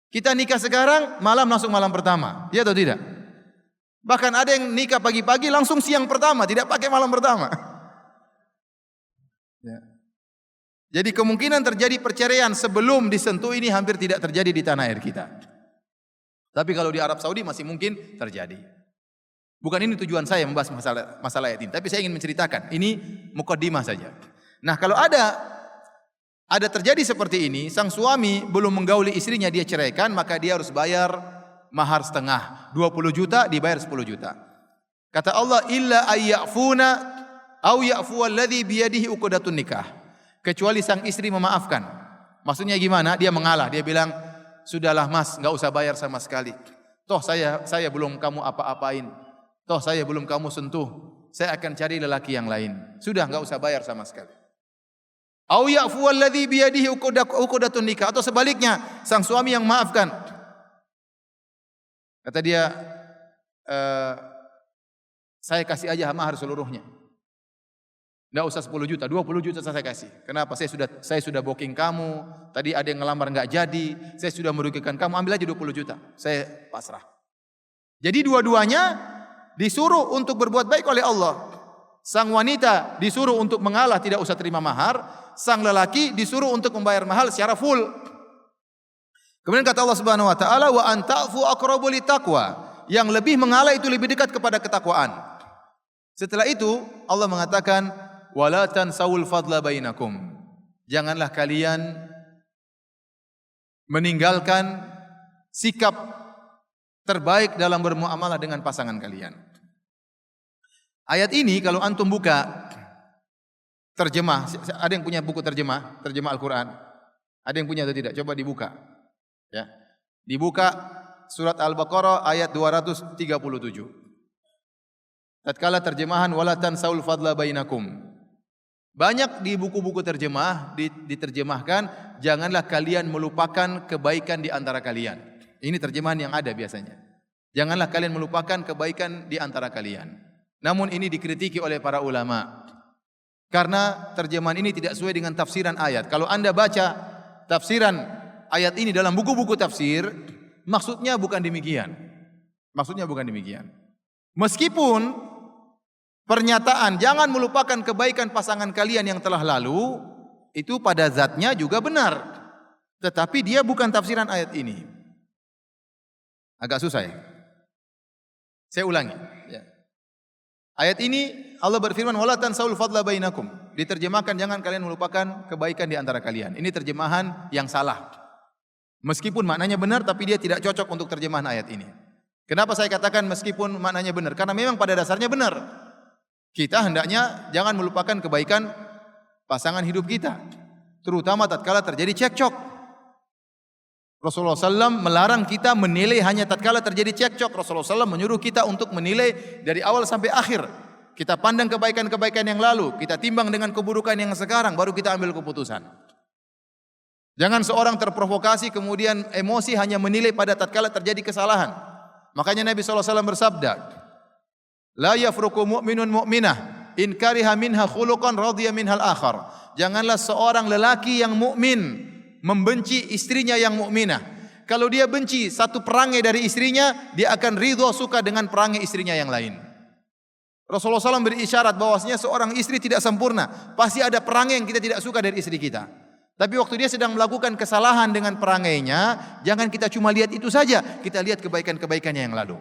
Kita nikah sekarang, malam langsung malam pertama. Iya atau tidak? Bahkan ada yang nikah pagi-pagi langsung siang pertama, tidak pakai malam pertama. Ya. Jadi kemungkinan terjadi perceraian sebelum disentuh ini hampir tidak terjadi di tanah air kita. Tapi kalau di Arab Saudi masih mungkin terjadi. Bukan ini tujuan saya membahas masalah ayat ini, tapi saya ingin menceritakan. Ini mukaddimah saja. Nah, kalau ada terjadi seperti ini, sang suami belum menggauli istrinya, dia ceraikan, maka dia harus bayar mahar setengah. 20 juta dibayar 10 juta. Kata Allah, illa ayyafuna au ya'fu alladhi biyadihi uqdatun nikah. Kecuali sang istri memaafkan. Maksudnya gimana? Dia mengalah, dia bilang, "Sudahlah Mas, enggak usah bayar sama sekali. Toh saya belum kamu apa-apain. Toh saya belum kamu sentuh. Saya akan cari lelaki yang lain. Sudah enggak usah bayar sama sekali." Au ya'fu alladhi biyadihi uqdatun nikah, atau sebaliknya, sang suami yang maafkan. Kata dia, saya kasih aja mahar seluruhnya. Enggak usah 10 juta, 20 juta saya kasih. Kenapa? Saya sudah booking kamu, tadi ada yang ngelamar enggak jadi, saya sudah merugikan kamu, ambil aja 20 juta. Saya pasrah. Jadi dua-duanya disuruh untuk berbuat baik oleh Allah. Sang wanita disuruh untuk mengalah, tidak usah terima mahar. Sang lelaki disuruh untuk membayar mahal secara full. Kemudian kata Allah Subhanahu wa taala, wa anta'fu aqrabu litaqwa. Yang lebih mengalah itu lebih dekat kepada ketakwaan. Setelah itu Allah mengatakan, wala tansawul fadla bainakum. Janganlah kalian meninggalkan sikap terbaik dalam bermuamalah dengan pasangan kalian. Ayat ini kalau antum buka terjemah, ada yang punya buku terjemah Al-Quran? Ada yang punya atau tidak? Coba dibuka. Ya. Dibuka surat Al-Baqarah ayat 237. Tatkala terjemahan wala tansaul fadla bainakum. Banyak di buku-buku terjemah diterjemahkan, janganlah kalian melupakan kebaikan di antara kalian. Ini terjemahan yang ada biasanya. Janganlah kalian melupakan kebaikan di antara kalian. Namun ini dikritiki oleh para ulama. Karena terjemahan ini tidak sesuai dengan tafsiran ayat. Kalau Anda baca tafsiran ayat ini dalam buku-buku tafsir, maksudnya bukan demikian. Meskipun Pernyataan jangan melupakan kebaikan pasangan kalian yang telah lalu itu pada zatnya juga benar. Tetapi dia bukan tafsiran ayat ini. Agak susah ya. Saya ulangi. Ya. Ayat ini Allah berfirman wala tansaul fadla bainakum. Diterjemahkan jangan kalian melupakan kebaikan di antara kalian. Ini terjemahan yang salah. Meskipun maknanya benar tapi dia tidak cocok untuk terjemahan ayat ini. Kenapa saya katakan meskipun maknanya benar? Karena memang pada dasarnya benar. Kita hendaknya jangan melupakan kebaikan pasangan hidup kita. Terutama tatkala terjadi cekcok. Rasulullah SAW melarang kita menilai hanya tatkala terjadi cekcok. Rasulullah SAW menyuruh kita untuk menilai dari awal sampai akhir. Kita pandang kebaikan-kebaikan yang lalu. Kita timbang dengan keburukan yang sekarang. Baru kita ambil keputusan. Jangan seorang terprovokasi kemudian emosi hanya menilai pada tatkala terjadi kesalahan. Makanya Nabi SAW bersabda, la yafruqu mu'minun mu'minah in kariha minha khuluqan radhiya minhal akhar. Janganlah seorang lelaki yang mukmin membenci istrinya yang mukminah. Kalau dia benci satu perangai dari istrinya, dia akan ridho suka dengan perangai istrinya yang lain. Rasulullah SAW beri isyarat bahwasanya seorang istri tidak sempurna. Pasti ada perangai yang kita tidak suka dari istri kita. Tapi waktu dia sedang melakukan kesalahan dengan perangainya, jangan kita cuma lihat itu saja. Kita lihat kebaikan-kebaikannya yang lalu.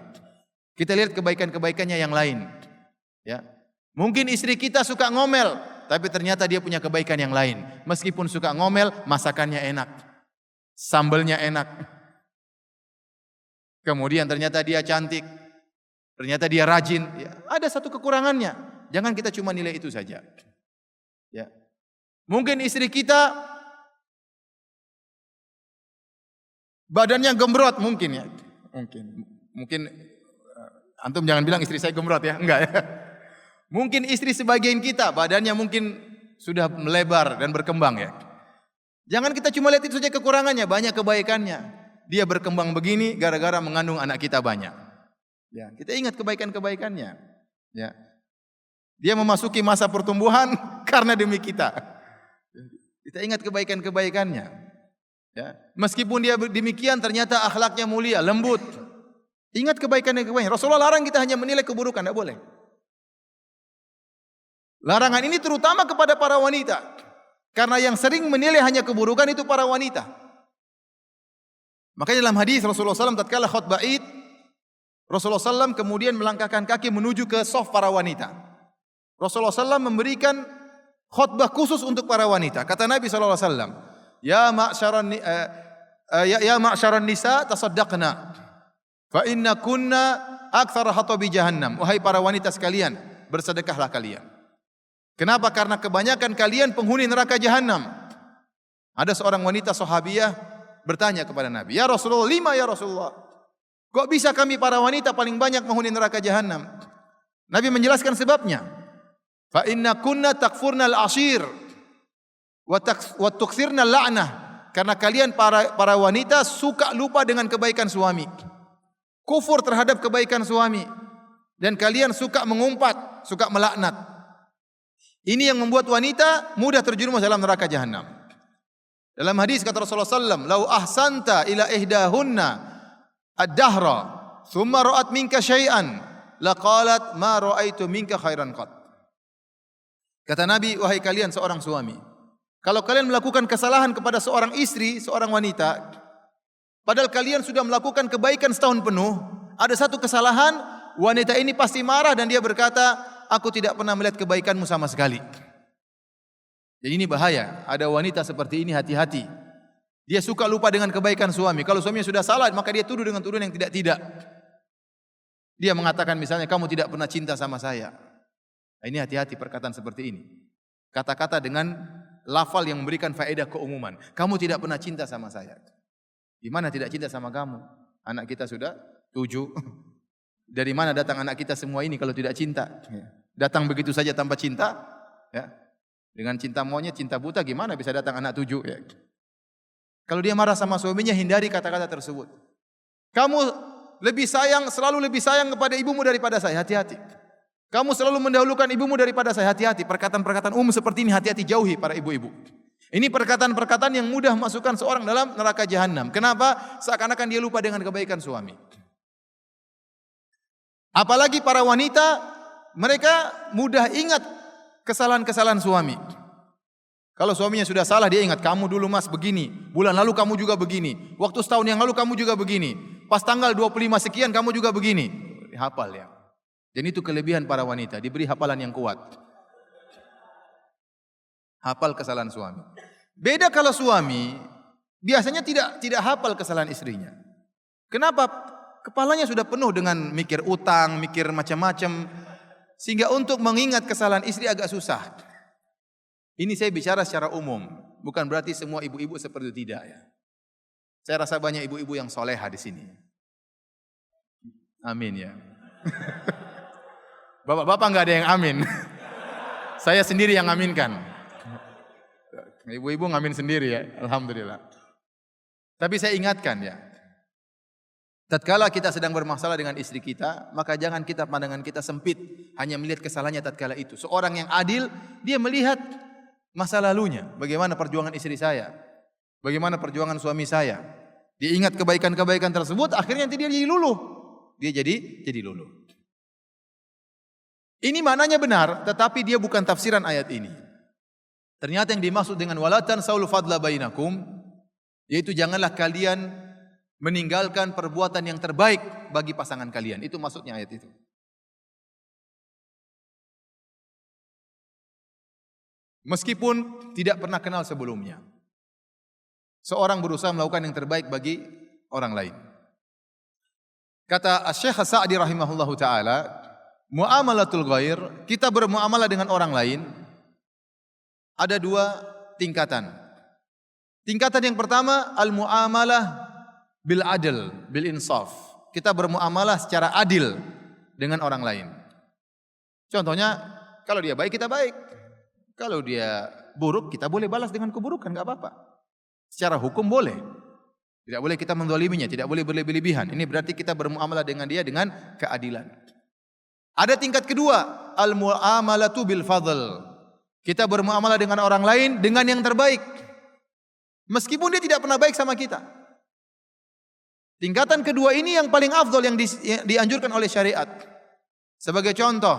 Kita lihat kebaikan-kebaikannya yang lain. Ya. Mungkin istri kita suka ngomel, tapi ternyata dia punya kebaikan yang lain. Meskipun suka ngomel, masakannya enak. Sambalnya enak. Kemudian ternyata dia cantik. Ternyata dia rajin. Ya, ada satu kekurangannya. Jangan kita cuma nilai itu saja. Ya. Mungkin istri kita badannya gembrot mungkin ya. Mungkin antum jangan bilang istri saya gembrot ya, enggak ya. Mungkin istri sebagian kita badannya mungkin sudah melebar dan berkembang ya. Jangan kita cuma lihat itu saja kekurangannya, banyak kebaikannya. Dia berkembang begini gara-gara mengandung anak kita banyak. Ya, kita ingat kebaikan-kebaikannya. Ya. Dia memasuki masa pertumbuhan karena demi kita. Kita ingat kebaikan-kebaikannya. Ya. Meskipun dia demikian ternyata akhlaknya mulia, lembut. Ingat kebaikan-kebaikan. Rasulullah larang kita hanya menilai keburukan, tidak boleh. Larangan ini terutama kepada para wanita. Karena yang sering menilai hanya keburukan itu para wanita. Makanya dalam hadis Rasulullah SAW tatkala khutbah Id, Rasulullah SAW kemudian melangkahkan kaki menuju ke shaf para wanita. Rasulullah SAW memberikan khutbah khusus untuk para wanita. Kata Nabi SAW, ya ma'syaran nisa tasaddaqna. Fa inna kunna aktsara hatabi jahannam. Wahai para wanita sekalian, bersedekahlah kalian. Kenapa? Karena kebanyakan kalian penghuni neraka jahanam. Ada seorang wanita sahabiyah bertanya kepada Nabi, "Ya Rasulullah, lima ya Rasulullah? Kok bisa kami para wanita paling banyak penghuni neraka jahanam?" Nabi menjelaskan sebabnya. Fa inna kunna takfurnal ashir wa tukthirnal la'nah. Karena kalian para wanita suka lupa dengan kebaikan suami. Kufur terhadap kebaikan suami. Dan kalian suka mengumpat, suka melaknat. Ini yang membuat wanita mudah terjerumus dalam neraka jahanam. Dalam hadis kata Rasulullah SAW, "Lau ahsanta ila ihdahunna ad-dahra, thumma ra'at minka syai'an, laqalat ma ra'aitu minka khairan qat." Kata Nabi, wahai kalian seorang suami, kalau kalian melakukan kesalahan kepada seorang istri, seorang wanita, padahal kalian sudah melakukan kebaikan setahun penuh, ada satu kesalahan, wanita ini pasti marah dan dia berkata, aku tidak pernah melihat kebaikanmu sama sekali. Jadi ini bahaya, ada wanita seperti ini, hati-hati. Dia suka lupa dengan kebaikan suami. Kalau suaminya sudah salah, maka dia tuduh dengan tuduhan yang tidak-tidak. Dia mengatakan misalnya, kamu tidak pernah cinta sama saya. Nah, ini hati-hati perkataan seperti ini. Kata-kata dengan lafal yang memberikan faedah keumuman. Kamu tidak pernah cinta sama saya. Gimana tidak cinta sama kamu? Anak kita sudah 7. Dari mana datang anak kita semua ini kalau tidak cinta? Datang begitu saja tanpa cinta? Ya. Dengan cinta monyet, cinta buta, gimana bisa datang anak 7? Ya. Kalau dia marah sama suaminya, hindari kata-kata tersebut. Kamu lebih sayang, selalu lebih sayang kepada ibumu daripada saya. Hati-hati. Kamu selalu mendahulukan ibumu daripada saya. Hati-hati. Perkataan-perkataan seperti ini hati-hati, jauhi para ibu-ibu. Ini perkataan-perkataan yang mudah masukkan seorang dalam neraka jahanam. Kenapa? Seakan-akan dia lupa dengan kebaikan suami. Apalagi para wanita mereka mudah ingat kesalahan-kesalahan suami. Kalau suaminya sudah salah, dia ingat, kamu dulu mas begini, bulan lalu kamu juga begini, waktu setahun yang lalu kamu juga begini, pas tanggal 25 sekian kamu juga begini. Hafal ya. Dan itu kelebihan para wanita, diberi hafalan yang kuat. Hafal kesalahan suami. Beda kalau suami biasanya tidak hafal kesalahan istrinya. Kenapa? Kepalanya sudah penuh dengan mikir utang, mikir macam-macam, sehingga untuk mengingat kesalahan istri agak susah. Ini saya bicara secara umum, bukan berarti semua ibu-ibu seperti itu, tidak ya. Saya rasa banyak ibu-ibu yang soleha di sini. Amin ya. Bapak-bapak nggak ada yang amin. Saya sendiri yang aminkan. Ibu-ibu ngamin sendiri ya, alhamdulillah. Tapi saya ingatkan ya, tatkala kita sedang bermasalah dengan istri kita, maka jangan kita pandangan kita sempit, hanya melihat kesalahannya tatkala itu. Seorang yang adil, dia melihat masa lalunya, bagaimana perjuangan istri saya, bagaimana perjuangan suami saya. Dia ingat kebaikan-kebaikan tersebut, akhirnya dia jadi luluh. Dia jadi luluh. Ini maknanya benar, tetapi dia bukan tafsiran ayat ini. Ternyata yang dimaksud dengan walatan saul fadla bainakum, yaitu janganlah kalian meninggalkan perbuatan yang terbaik bagi pasangan kalian. Itu maksudnya ayat itu. Meskipun tidak pernah kenal sebelumnya, seorang berusaha melakukan yang terbaik bagi orang lain. Kata Syekh Sa'di rahimahullahu taala, muamalatul ghair, kita bermuamalah dengan orang lain, ada dua tingkatan. Tingkatan yang pertama, al-muamalah bil adl, bil insaf. Kita bermuamalah secara adil dengan orang lain. Contohnya, kalau dia baik, kita baik. Kalau dia buruk, kita boleh balas dengan keburukan, enggak apa-apa. Secara hukum boleh. Tidak boleh kita menzaliminya, tidak boleh berlebih-lebihan. Ini berarti kita bermuamalah dengan dia dengan keadilan. Ada tingkat kedua, al-muamalatu bil fadl. Kita bermuamalah dengan orang lain dengan yang terbaik. Meskipun dia tidak pernah baik sama kita. Tingkatan kedua ini yang paling afdal, yang dianjurkan oleh syariat. Sebagai contoh,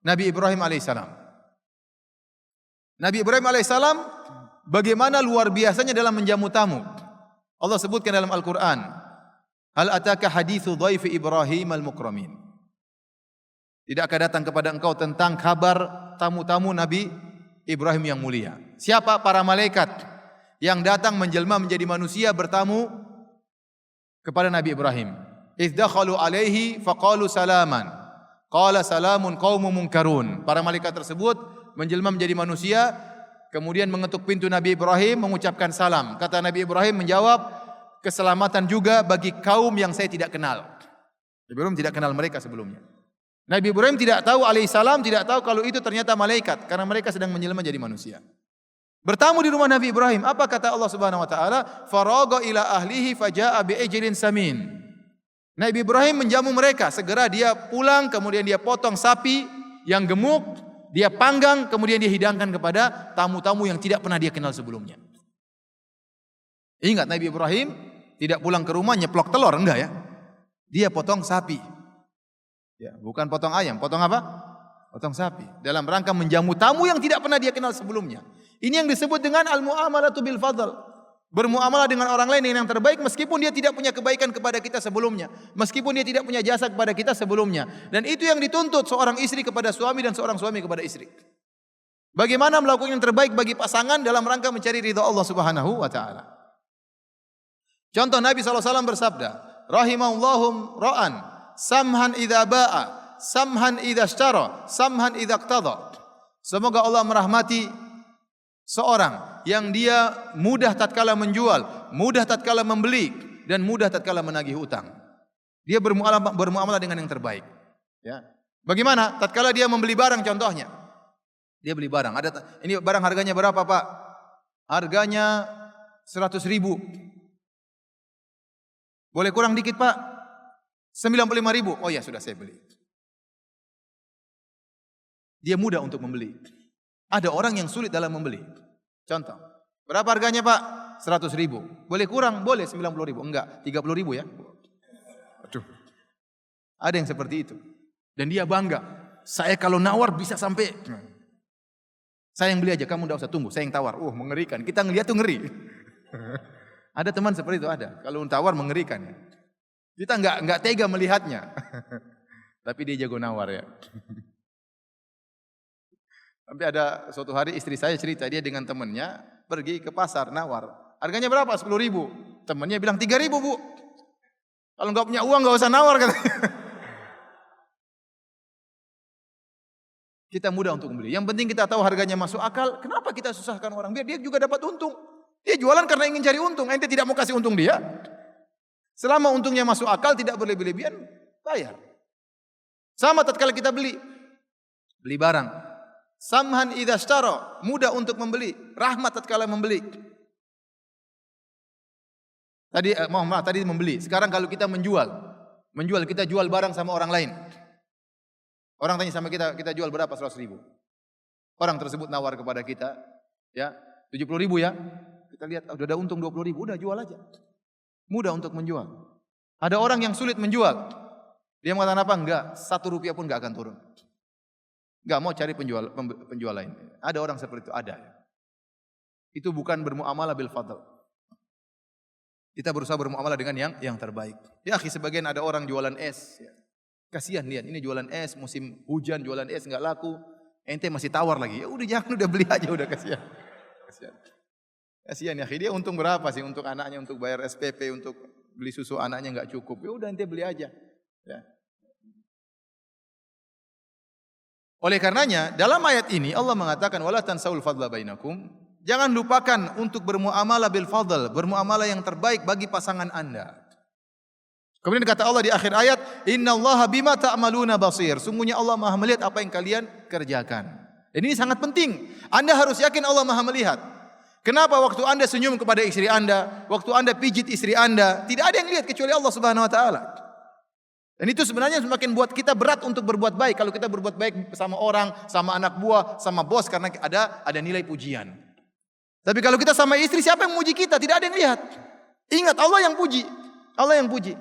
Nabi Ibrahim alaihissalam. Nabi Ibrahim alaihissalam bagaimana luar biasanya dalam menjamu tamu. Allah sebutkan dalam Al-Quran, hal ataka hadithu dhaifi Ibrahim al-mukramin. Tidakkah datang kepada engkau tentang kabar tamu-tamu Nabi Ibrahim yang mulia? Siapa? Para malaikat yang datang menjelma menjadi manusia bertamu kepada Nabi Ibrahim. Idz dakhalu alaihi faqalu salaman. Qala salamun qaumun munkarun. Para malaikat tersebut menjelma menjadi manusia, kemudian mengetuk pintu Nabi Ibrahim mengucapkan salam. Kata Nabi Ibrahim menjawab, keselamatan juga bagi kaum yang saya tidak kenal. Nabi Ibrahim tidak kenal mereka sebelumnya. Nabi Ibrahim tidak tahu alaihissalam, tidak tahu kalau itu ternyata malaikat, karena mereka sedang menjelma jadi manusia. Bertamu di rumah Nabi Ibrahim, apa kata Allah Subhanahu wa taala? Faragha ila ahlihi faja'a bi'ijlin samin. Nabi Ibrahim menjamu mereka, segera dia pulang, kemudian dia potong sapi yang gemuk, dia panggang, kemudian dia hidangkan kepada tamu-tamu yang tidak pernah dia kenal sebelumnya. Ingat, Nabi Ibrahim tidak pulang ke rumah nyeplok telur, enggak ya? Dia potong sapi. Ya, bukan potong ayam, potong apa? Potong sapi. Dalam rangka menjamu tamu yang tidak pernah dia kenal sebelumnya. Ini yang disebut dengan al-muamalatu bil fadl. Bermuamalah dengan orang lain dengan yang terbaik meskipun dia tidak punya kebaikan kepada kita sebelumnya, meskipun dia tidak punya jasa kepada kita sebelumnya. Dan itu yang dituntut seorang istri kepada suami dan seorang suami kepada istri. Bagaimana melakukan yang terbaik bagi pasangan dalam rangka mencari ridha Allah Subhanahu wa taala. Contoh, Nabi SAW bersabda, rahimahullahu ra'an samhan idza ba'a, samhan idza ishtara, samhan idza iqtada. Semoga Allah merahmati seorang yang dia mudah tatkala menjual, mudah tatkala membeli, dan mudah tatkala menagih hutang. Dia bermuamalah dengan yang terbaik. Ya. Bagaimana? Tatkala dia membeli barang, contohnya, dia beli barang. Ini barang harganya berapa, Pak? Harganya 100.000. Boleh kurang dikit, Pak? 95.000. Oh ya, sudah saya beli. Dia mudah untuk membeli. Ada orang yang sulit dalam membeli. Contoh, berapa harganya, Pak? 100.000. Boleh kurang? Boleh 90.000. Enggak, 30.000 ya. Aduh. Ada yang seperti itu. Dan dia bangga. Saya kalau nawar bisa sampai, saya yang beli aja, kamu enggak usah tunggu, saya yang tawar. Mengerikan. Kita ngelihat tuh ngeri. Ada teman seperti itu ada. Kalau tawar mengerikan. Kita enggak tega melihatnya. Tapi dia jago nawar ya. Sampai ada suatu hari istri saya cerita, dia dengan temannya pergi ke pasar nawar. Harganya berapa? 10.000. Temannya bilang 3.000 bu. Kalau enggak punya uang enggak usah nawar katanya. Kita mudah untuk membeli. Yang penting kita tahu harganya masuk akal. Kenapa kita susahkan orang? Biar dia juga dapat untung. Dia jualan karena ingin cari untung. Ente tidak mau kasih untung dia. Selama untungnya masuk akal, tidak berlebih-lebihan, bayar. Sama tatkala kita beli barang. Samhan idza ishtara, mudah untuk membeli. Rahmat tatkala membeli. Tadi membeli. Sekarang kalau kita menjual kita jual barang sama orang lain. Orang tanya sama kita jual berapa? 100.000. Orang tersebut nawar kepada kita, ya 70.000 ya. Kita lihat udah ada untung 20.000, udah jual aja. Mudah untuk menjual. Ada orang yang sulit menjual. Dia mengatakan apa? Enggak, 1 rupiah pun enggak akan turun. Enggak mau cari penjual lain. Ada orang seperti itu, ada. Itu bukan bermuamalah bil fadl. Kita berusaha bermuamalah dengan yang terbaik. Ya, sebagian ada orang jualan es, ya. Kasihan lihat, ini jualan es, musim hujan jualan es enggak laku. Ente masih tawar lagi. Ya udah jangan, udah beli aja udah, kasihan. Kasihan ya, dia untung berapa sih untuk anaknya, untuk bayar SPP, untuk beli susu anaknya enggak cukup. Ya udah ente beli aja. Ya. Oleh karenanya dalam ayat ini Allah mengatakan wala tansaul fadla bainakum. Jangan lupakan untuk bermuamalah bil fadl, bermuamalah yang terbaik bagi pasangan Anda. Kemudian kata Allah di akhir ayat, innallaha bima ta'maluna basir. Sungguhnya Allah Maha melihat apa yang kalian kerjakan. Dan ini sangat penting. Anda harus yakin Allah Maha melihat. Kenapa waktu Anda senyum kepada istri Anda, waktu Anda pijit istri Anda, tidak ada yang lihat kecuali Allah Subhanahu wa taala. Dan itu sebenarnya semakin buat kita berat untuk berbuat baik. Kalau kita berbuat baik sama orang, sama anak buah, sama bos, karena ada nilai pujian. Tapi kalau kita sama istri, siapa yang memuji kita? Tidak ada yang lihat. Ingat, Allah yang puji. Allah yang puji.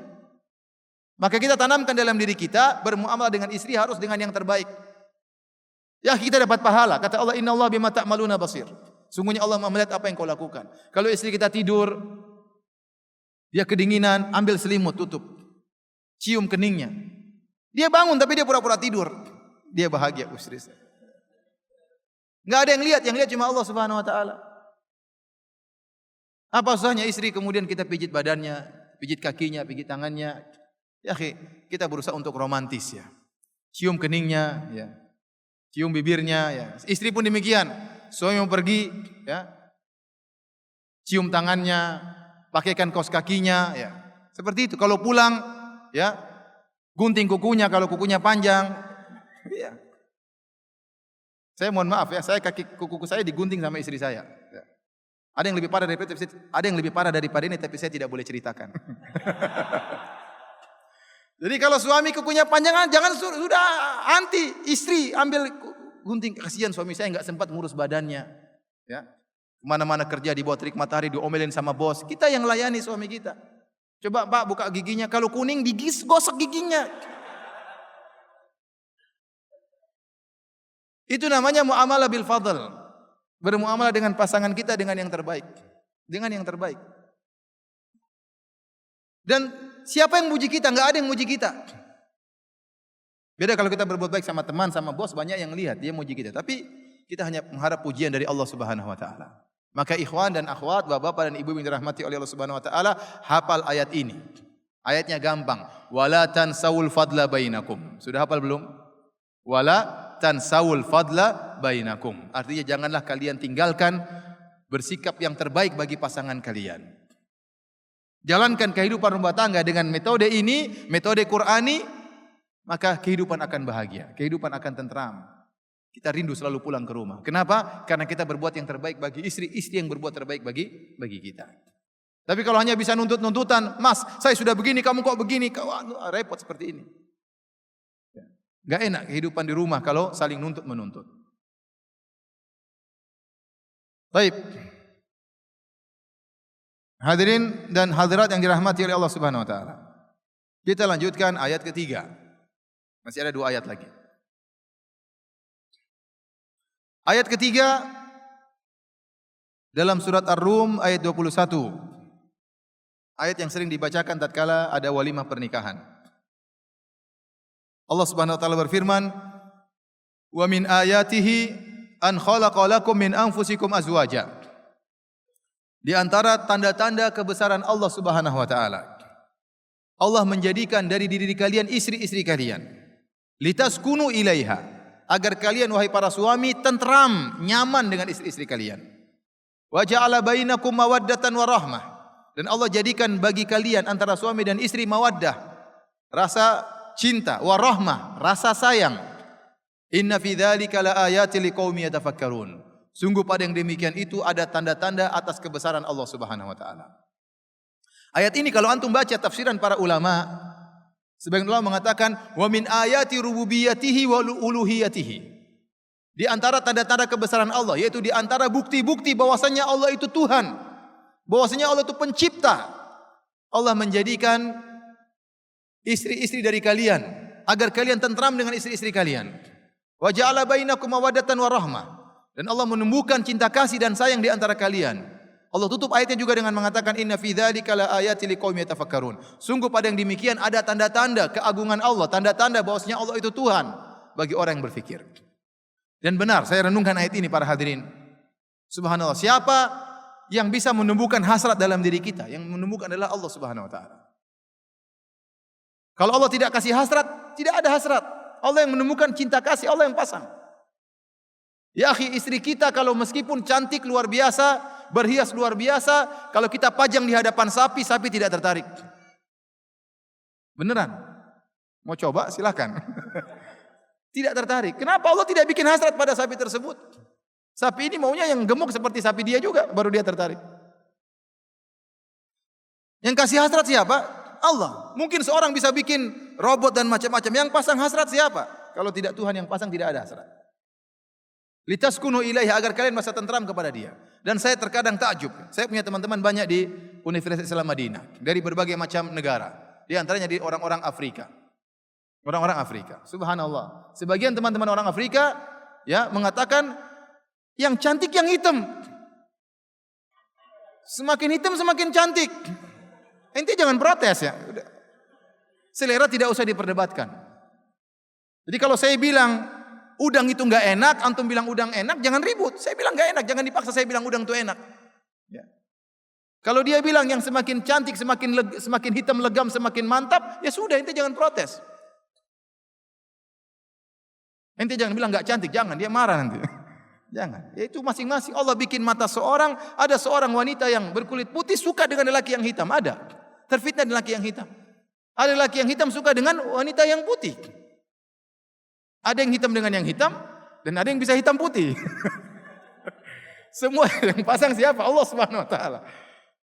Maka kita tanamkan dalam diri kita, bermuamalah dengan istri harus dengan yang terbaik. Ya, kita dapat pahala. Kata Allah, innallaha bima ta'maluna basir. Sungguhnya Allah melihat apa yang kau lakukan. Kalau istri kita tidur, dia kedinginan, ambil selimut, tutup. Cium keningnya. Dia bangun tapi dia pura-pura tidur. Dia bahagia istri saya. Enggak ada yang lihat cuma Allah Subhanahu wa taala. Apa susahnya istri kemudian kita pijit badannya, pijit kakinya, pijit tangannya. Ya, kita berusaha untuk romantis ya. Cium keningnya ya. Cium bibirnya ya. Istri pun demikian. Suami mau pergi ya. Cium tangannya, pakaikan kaos kakinya ya. Seperti itu. Kalau pulang ya, gunting kukunya kalau kukunya panjang. Iya. Saya mohon maaf ya, kuku saya digunting sama istri saya. Ya. Ada yang lebih parah daripada ini, tapi saya tidak boleh ceritakan. Jadi kalau suami kukunya panjang, jangan sudah anti istri ambil gunting. Kasihan suami saya enggak sempat ngurus badannya. Ya. Kemana-mana kerja di bawah terik matahari, diomelin sama bos. Kita yang layani suami kita. Coba Pak buka giginya, kalau kuning gosok giginya. Itu namanya muamalah bil fadl. Bermuamalah dengan pasangan kita dengan yang terbaik. Dengan yang terbaik. Dan siapa yang muji kita? Enggak ada yang muji kita. Beda kalau kita berbuat baik sama teman, sama bos, banyak yang lihat dia muji kita. Tapi kita hanya mengharap pujian dari Allah Subhanahu wa taala. Maka ikhwan dan akhwat, bapak-bapak dan ibu yang dirahmati oleh Allah Subhanahu wa taala, hafal ayat ini. Ayatnya gampang. Wala tansawul fadla bainakum. Sudah hafal belum? Wala tansawul fadla bainakum. Artinya janganlah kalian tinggalkan bersikap yang terbaik bagi pasangan kalian. Jalankan kehidupan rumah tangga dengan metode ini, metode Qur'ani, maka kehidupan akan bahagia, kehidupan akan tentram. Kita rindu selalu pulang ke rumah. Kenapa? Karena kita berbuat yang terbaik bagi istri, istri yang berbuat terbaik bagi kita. Tapi kalau hanya bisa nuntut-nuntutan, Mas, saya sudah begini, kamu kok begini, repot seperti ini. Gak enak kehidupan di rumah kalau saling nuntut-menuntut. Baik. Hadirin dan hadirat yang dirahmati oleh Allah Subhanahu wa taala. Kita lanjutkan ayat ketiga. Masih ada 2 ayat lagi. Ayat ketiga dalam surat Ar-Rum ayat 21. Ayat yang sering dibacakan tatkala ada walimah pernikahan. Allah Subhanahu wa taala berfirman, "Wa min ayatihi an khalaqa lakum min anfusikum azwaja." Di antara tanda-tanda kebesaran Allah Subhanahu wa taala, Allah menjadikan dari diri kalian istri-istri kalian. Litaskunu ilaiha, agar kalian wahai para suami tentram, nyaman dengan istri-istri kalian. Wa ja'ala bainakum mawaddatan wa rahmah. Dan Allah jadikan bagi kalian antara suami dan istri mawaddah, rasa cinta, wa rahmah, rasa sayang. Inna fi dzalika laayatin liqaumin yatafakkarun. Sungguh pada yang demikian itu ada tanda-tanda atas kebesaran Allah Subhanahu wa taala. Ayat ini kalau antum baca tafsiran para ulama, sebagian ulama mengatakan wa min ayati rububiyyatihi wa uluhiyatihi. Di antara tanda-tanda kebesaran Allah, yaitu di antara bukti-bukti bahwasanya Allah itu Tuhan, bahwasanya Allah itu pencipta. Allah menjadikan istri-istri dari kalian agar kalian tentram dengan istri-istri kalian. Wa ja'ala bainakum mawaddatan wa rahmah. Dan Allah menumbuhkan cinta kasih dan sayang di antara kalian. Allah tutup ayatnya juga dengan mengatakan inna fi dzalika laayatin liqaumin yatafakkarun. Sungguh pada yang demikian ada tanda-tanda keagungan Allah, tanda-tanda bahwasanya Allah itu Tuhan bagi orang yang berfikir. Dan benar, saya renungkan ayat ini para hadirin. Subhanallah, siapa yang bisa menumbuhkan hasrat dalam diri kita? Yang menumbuhkan adalah Allah Subhanahu wa taala. Kalau Allah tidak kasih hasrat, tidak ada hasrat. Allah yang menumbuhkan cinta kasih, Allah yang pasang. Ya akhi, istri kita kalau meskipun cantik luar biasa, berhias luar biasa, kalau kita pajang di hadapan sapi, sapi tidak tertarik. Beneran? Mau coba? Silakan. Tidak tertarik. Kenapa Allah tidak bikin hasrat pada sapi tersebut? Sapi ini maunya yang gemuk seperti sapi dia juga, baru dia tertarik. Yang kasih hasrat siapa? Allah. Mungkin seorang bisa bikin robot dan macam-macam. Yang pasang hasrat siapa? Kalau tidak Tuhan yang pasang, tidak ada hasrat. Litaskunu ilaiha, agar kalian merasa tentram kepada dia. Dan saya terkadang takjub. Saya punya teman-teman banyak di Universitas Islam Madinah, dari berbagai macam negara. Di antaranya di orang-orang Afrika. Orang-orang Afrika. Subhanallah. Sebagian teman-teman orang Afrika ya mengatakan yang cantik yang hitam. Semakin hitam semakin cantik. Ente jangan protes ya. Selera tidak usah diperdebatkan. Jadi kalau saya bilang udang itu enggak enak, antum bilang udang enak, jangan ribut. Saya bilang enggak enak, jangan dipaksa saya bilang udang itu enak. Ya. Kalau dia bilang yang semakin cantik, semakin hitam legam, semakin mantap, ya sudah, ente jangan protes. Ente jangan bilang enggak cantik, jangan, dia marah nanti. Jangan. Ya itu masing-masing. Allah bikin mata seorang, ada seorang wanita yang berkulit putih suka dengan lelaki yang hitam, ada. Terfitnah dengan lelaki yang hitam. Ada lelaki yang hitam suka dengan wanita yang putih. Ada yang hitam dengan yang hitam, dan ada yang bisa hitam putih. Semua yang pasang siapa? Allah Subhanahu wa taala.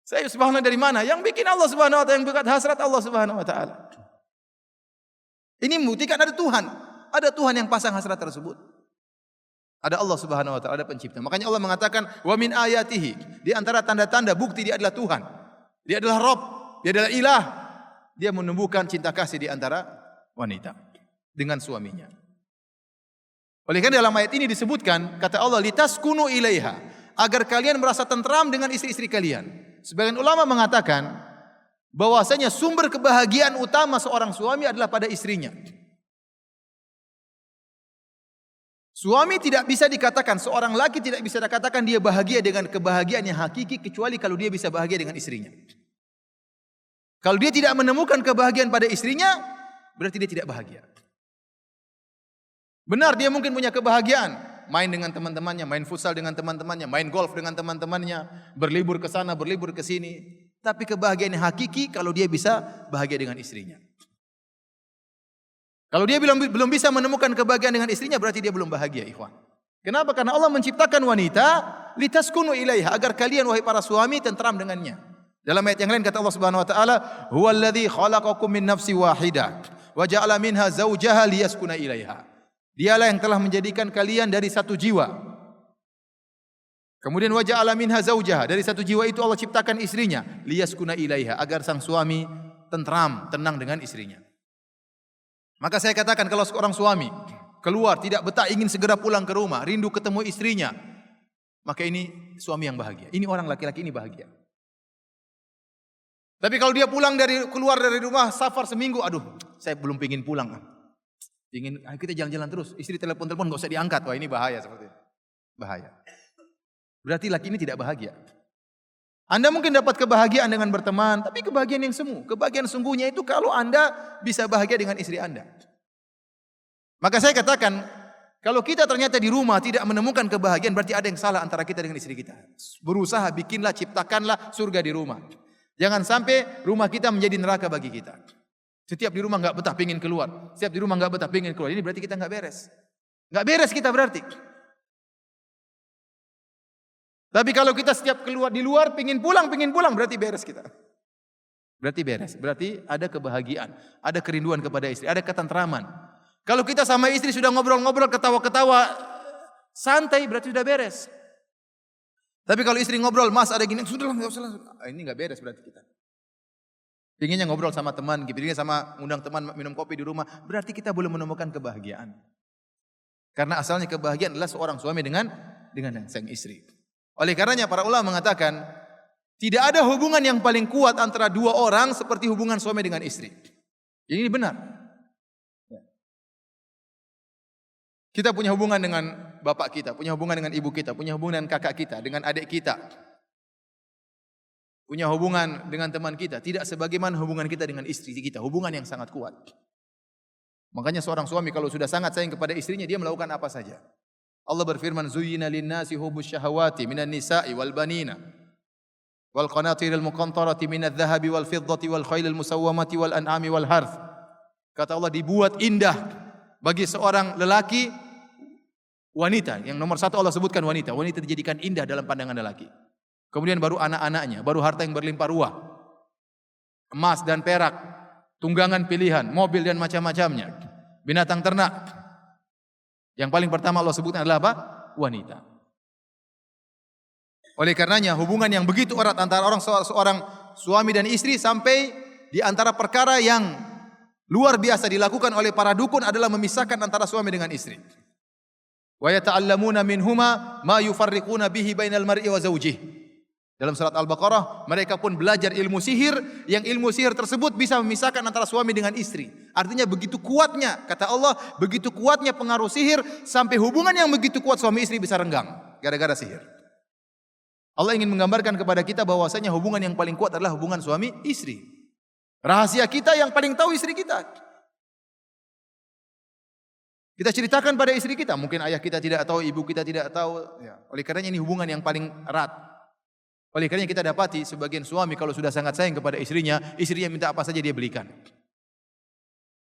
Saya subhanallah dari mana? Yang bikin Allah Subhanahu wa taala, yang bukan hasrat Allah Subhanahu wa taala. Ini membuktikan ada Tuhan. Ada Tuhan yang pasang hasrat tersebut. Ada Allah Subhanahu wa taala, ada pencipta. Makanya Allah mengatakan wa min ayatihi, di antara tanda-tanda bukti dia adalah Tuhan. Dia adalah Rabb, dia adalah Ilah. Dia menumbuhkan cinta kasih di antara wanita dengan suaminya. Oleh karena dalam ayat ini disebutkan kata Allah litaskunu ilaiha, agar kalian merasa tentram dengan istri-istri kalian. Sebagian ulama mengatakan bahwasanya sumber kebahagiaan utama seorang suami adalah pada istrinya. Suami tidak bisa dikatakan, seorang laki tidak bisa dikatakan dia bahagia dengan kebahagiaan yang hakiki kecuali kalau dia bisa bahagia dengan istrinya. Kalau dia tidak menemukan kebahagiaan pada istrinya, berarti dia tidak bahagia. Benar, dia mungkin punya kebahagiaan, main dengan teman-temannya, main futsal dengan teman-temannya, main golf dengan teman-temannya, berlibur ke sana, berlibur ke sini. Tapi kebahagiaan yang hakiki kalau dia bisa bahagia dengan istrinya. Kalau dia belum bisa menemukan kebahagiaan dengan istrinya, berarti dia belum bahagia, ikhwan. Kenapa? Karena Allah menciptakan wanita litaskunu ilaiha, agar kalian wahai para suami tentram dengannya. Dalam ayat yang lain kata Allah Subhanahu wa taala, "Huwallazi khalaqakum min nafsin wahidah wa ja'ala minha zawjaha liyaskuna ilaiha." Dialah yang telah menjadikan kalian dari satu jiwa. Kemudian wa ja'ala minha zawjaha, dari satu jiwa itu Allah ciptakan istrinya, liyaskuna ilaiha, agar sang suami tentram, tenang dengan istrinya. Maka saya katakan kalau seorang suami keluar, tidak betah, ingin segera pulang ke rumah, rindu ketemu istrinya. Maka ini suami yang bahagia. Ini orang laki-laki ini bahagia. Tapi kalau dia keluar dari rumah, safar seminggu, aduh, saya belum pingin pulang. Ayo kita jalan-jalan terus. Istri telepon-telepon enggak usah diangkat. Wah, ini bahaya seperti itu. Bahaya. Berarti laki ini tidak bahagia. Anda mungkin dapat kebahagiaan dengan berteman, tapi kebahagiaan yang semu. Kebahagiaan sungguhnya itu kalau Anda bisa bahagia dengan istri Anda. Maka saya katakan, kalau kita ternyata di rumah tidak menemukan kebahagiaan, berarti ada yang salah antara kita dengan istri kita. Berusaha bikinlah, ciptakanlah surga di rumah. Jangan sampai rumah kita menjadi neraka bagi kita. Setiap di rumah enggak betah pingin keluar. Setiap di rumah enggak betah pingin keluar. Ini berarti kita enggak beres. Enggak beres kita berarti. Tapi kalau kita setiap keluar di luar pingin pulang berarti beres kita. Berarti beres. Berarti ada kebahagiaan, ada kerinduan kepada istri, ada ketentraman. Kalau kita sama istri sudah ngobrol-ngobrol, ketawa-ketawa, santai berarti sudah beres. Tapi kalau istri ngobrol, Mas ada gini, sudah enggak usah. Ini enggak beres berarti kita. Pinginnya ngobrol sama teman, pinginnya sama undang teman minum kopi di rumah, berarti kita belum menemukan kebahagiaan. Karena asalnya kebahagiaan adalah seorang suami dengan sang istri. Oleh karenanya para ulama mengatakan, tidak ada hubungan yang paling kuat antara dua orang seperti hubungan suami dengan istri. Ini benar. Kita punya hubungan dengan bapak kita, punya hubungan dengan ibu kita, punya hubungan dengan kakak kita, dengan adik kita. Punya hubungan dengan teman kita, tidak sebagaimana hubungan kita dengan istri kita, hubungan yang sangat kuat. Makanya seorang suami kalau sudah sangat sayang kepada istrinya, dia melakukan apa saja. Allah berfirman, "Zuyyina lin-nasi hubbus syahawati minan nisa'i wal banina wal qanatiril muqantarati minadh dhahabi wal fiddati wal khailil musawwamati wal an'ami wal harth." Kata Allah, dibuat indah bagi seorang lelaki wanita. Yang nomor satu Allah sebutkan wanita. Wanita dijadikan indah dalam pandangan lelaki. Kemudian baru anak-anaknya, baru harta yang berlimpah ruah. Emas dan perak, tunggangan pilihan, mobil dan macam-macamnya. Binatang ternak. Yang paling pertama Allah sebutkan adalah apa? Wanita. Oleh karenanya hubungan yang begitu erat antara seorang suami dan istri sampai di antara perkara yang luar biasa dilakukan oleh para dukun adalah memisahkan antara suami dengan istri. Wa yata'allamuna minhuma ma yufarriquna bihi bainal mar'i wa zawjihi. Dalam surat Al-Baqarah, mereka pun belajar ilmu sihir, yang ilmu sihir tersebut bisa memisahkan antara suami dengan istri. Artinya begitu kuatnya, kata Allah, begitu kuatnya pengaruh sihir, sampai hubungan yang begitu kuat suami istri bisa renggang, gara-gara sihir. Allah ingin menggambarkan kepada kita bahwasanya hubungan yang paling kuat adalah hubungan suami istri. Rahasia kita yang paling tahu istri kita. Kita ceritakan pada istri kita, mungkin ayah kita tidak tahu, ibu kita tidak tahu. Ya. Oleh karenanya ini hubungan yang paling erat. Oleh karenanya kita dapati sebagian suami kalau sudah sangat sayang kepada istrinya minta apa saja dia belikan.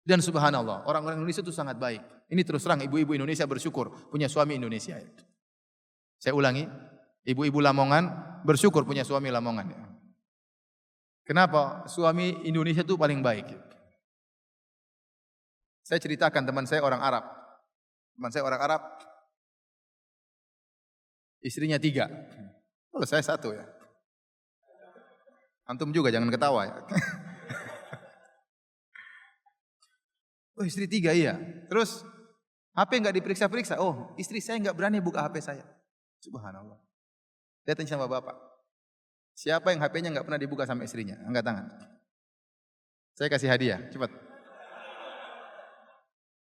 Dan subhanallah, orang-orang Indonesia itu sangat baik. Ini terus terang ibu-ibu Indonesia bersyukur punya suami Indonesia. Saya ulangi, ibu-ibu Lamongan bersyukur punya suami Lamongan. Kenapa? Suami Indonesia itu paling baik. Saya ceritakan teman saya orang Arab. Teman saya orang Arab, istrinya 3. Kalau saya 1 ya. Antum juga jangan ketawa ya. Oh istri 3 iya. Terus HP enggak diperiksa-periksa. Oh istri saya enggak berani buka HP saya. Subhanallah. Saya tanya sama bapak. Siapa yang HP-nya enggak pernah dibuka sama istrinya? Angkat tangan. Saya kasih hadiah. Cepat.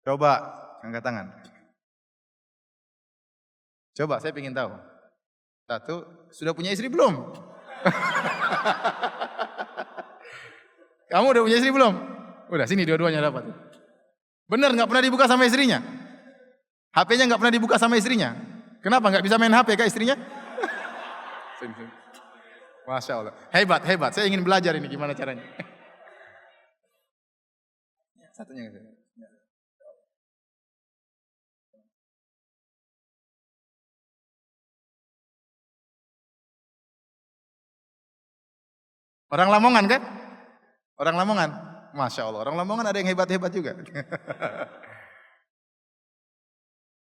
Coba angkat tangan. Coba saya ingin tahu. 1, sudah punya istri belum? Kamu udah punya istri belum? Udah, sini dua-duanya dapat. Benar nggak pernah dibuka sama istrinya? HP-nya nggak pernah dibuka sama istrinya? Kenapa nggak bisa main HP kah istrinya? Masya Allah, hebat. Saya ingin belajar ini gimana caranya. Satunya. Orang Lamongan kan? Orang Lamongan. Masya Allah, orang Lamongan ada yang hebat-hebat juga.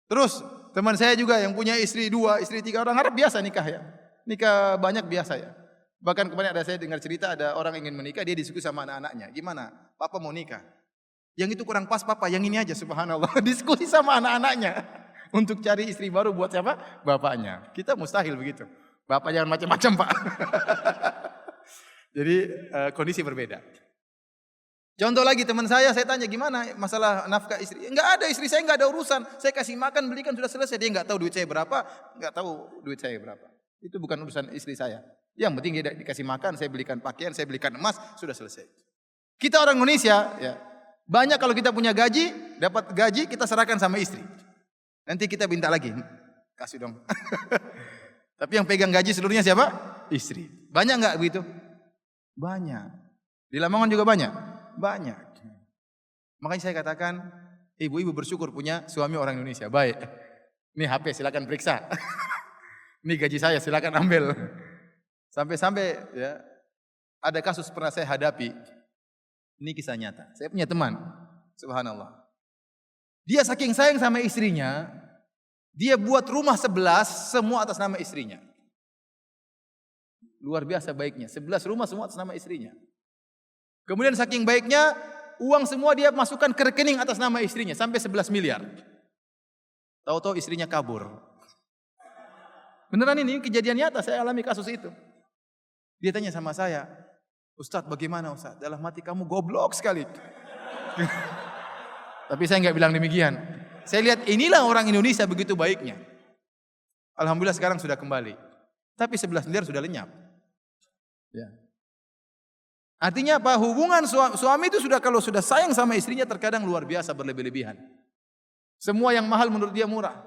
Terus teman saya juga yang punya istri 2, istri 3, orang Arab biasa nikah ya. Nikah banyak biasa ya. Bahkan kemarin ada saya dengar cerita ada orang ingin menikah, dia diskusi sama anak-anaknya. Gimana? Papa mau nikah. Yang itu kurang pas papa, yang ini aja subhanallah. Diskusi sama anak-anaknya untuk cari istri baru buat siapa? Bapaknya. Kita mustahil begitu. Bapak jangan macam-macam pak. Jadi kondisi berbeda. Contoh lagi teman saya tanya gimana masalah nafkah istri. Enggak ada, istri saya enggak ada urusan. Saya kasih makan, belikan sudah selesai. Dia enggak tahu duit saya berapa, enggak tahu duit saya berapa. Itu bukan urusan istri saya. Yang penting dia dikasih makan, saya belikan pakaian, saya belikan emas, sudah selesai. Kita orang Indonesia, ya, banyak kalau kita punya gaji, dapat gaji kita serahkan sama istri. Nanti kita minta lagi, kasih dong. Tapi yang pegang gaji seluruhnya siapa? Istri. Banyak enggak begitu? Banyak. Di Lamongan juga banyak. Banyak. Makanya saya katakan, ibu-ibu bersyukur punya suami orang Indonesia. Baik. Ini HP silakan periksa. Ini gaji saya silakan ambil. Sampai-sampai ya ada kasus pernah saya hadapi. Ini kisah nyata. Saya punya teman, subhanallah. Dia saking sayang sama istrinya, dia buat rumah 11 semua atas nama istrinya. Luar biasa baiknya. 11 rumah semua atas nama istrinya. Kemudian saking baiknya, uang semua dia masukkan ke rekening atas nama istrinya sampai 11 miliar. Tahu-tahu istrinya kabur. Beneran ini kejadian nyata, saya alami kasus itu. Dia tanya sama saya, Ustadz bagaimana Ustadz? Dalam hati kamu goblok sekali. Tapi saya enggak bilang demikian. Saya lihat inilah orang Indonesia begitu baiknya. Alhamdulillah sekarang sudah kembali. Tapi 11 miliar sudah lenyap. Ya. Artinya apa? Hubungan suami itu sudah kalau sudah sayang sama istrinya terkadang luar biasa berlebih-lebihan. Semua yang mahal menurut dia murah.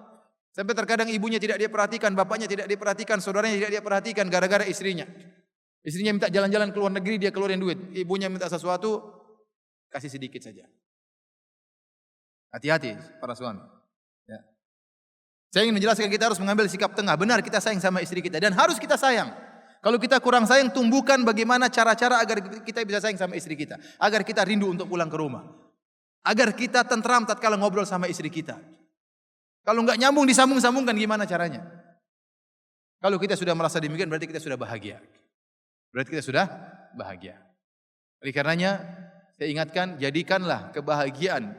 Sampai terkadang ibunya tidak dia perhatikan, bapaknya tidak dia perhatikan, saudaranya tidak dia perhatikan gara-gara istrinya. Istrinya minta jalan-jalan ke luar negeri, dia keluarin duit. Ibunya minta sesuatu, kasih sedikit saja. Hati-hati para suami. Ya. Saya ingin menjelaskan kita harus mengambil sikap tengah. Benar kita sayang sama istri kita dan harus kita sayang. Kalau kita kurang sayang, tumbuhkan bagaimana cara-cara agar kita bisa sayang sama istri kita. Agar kita rindu untuk pulang ke rumah. Agar kita tentram tatkala ngobrol sama istri kita. Kalau enggak nyambung, disambung-sambungkan gimana caranya. Kalau kita sudah merasa demikian, berarti kita sudah bahagia. Berarti kita sudah bahagia. Oleh karenanya, saya ingatkan, jadikanlah kebahagiaan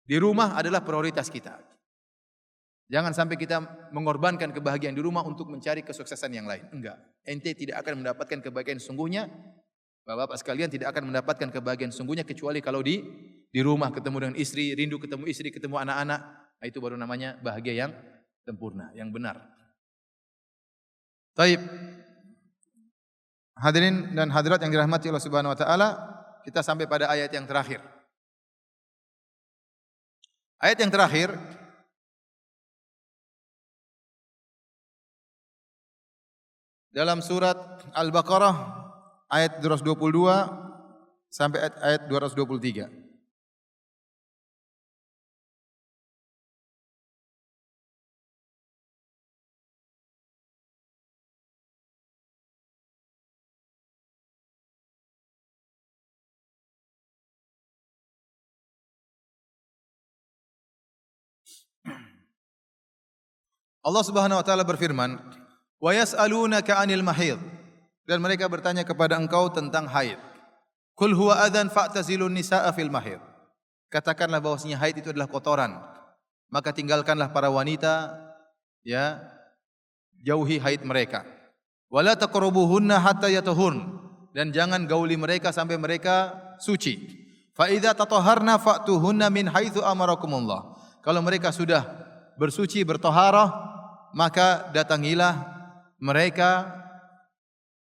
di rumah adalah prioritas kita. Jangan sampai kita mengorbankan kebahagiaan di rumah untuk mencari kesuksesan yang lain. Enggak. Ente tidak akan mendapatkan kebahagiaan sungguhnya. Bapak-bapak sekalian tidak akan mendapatkan kebahagiaan sungguhnya kecuali kalau di rumah ketemu dengan istri, rindu ketemu istri, ketemu anak-anak. Nah, itu baru namanya bahagia yang sempurna, yang benar. Taib. Hadirin dan hadirat yang dirahmati Allah Subhanahu wa taala, kita sampai pada ayat yang terakhir. Ayat yang terakhir dalam surat Al-Baqarah ayat 222 sampai ayat 223. Allah Subhanahu wa taala berfirman, "Wa yas'alunaka 'anil mahid." Dan mereka bertanya kepada engkau tentang haid. "Qul huwa adzan fa'tazilun nisaa fil mahid." Katakanlah bahwasanya haid itu adalah kotoran. Maka tinggalkanlah para wanita, ya, jauhi haid mereka. "Wala taqrabuhunna hatta yatahurn." Dan jangan gauli mereka sampai mereka suci. "Fa idza tatahharna fa'tuhunna min haitsu amarakumullah." Kalau mereka sudah bersuci, bertaharah, maka datangilah mereka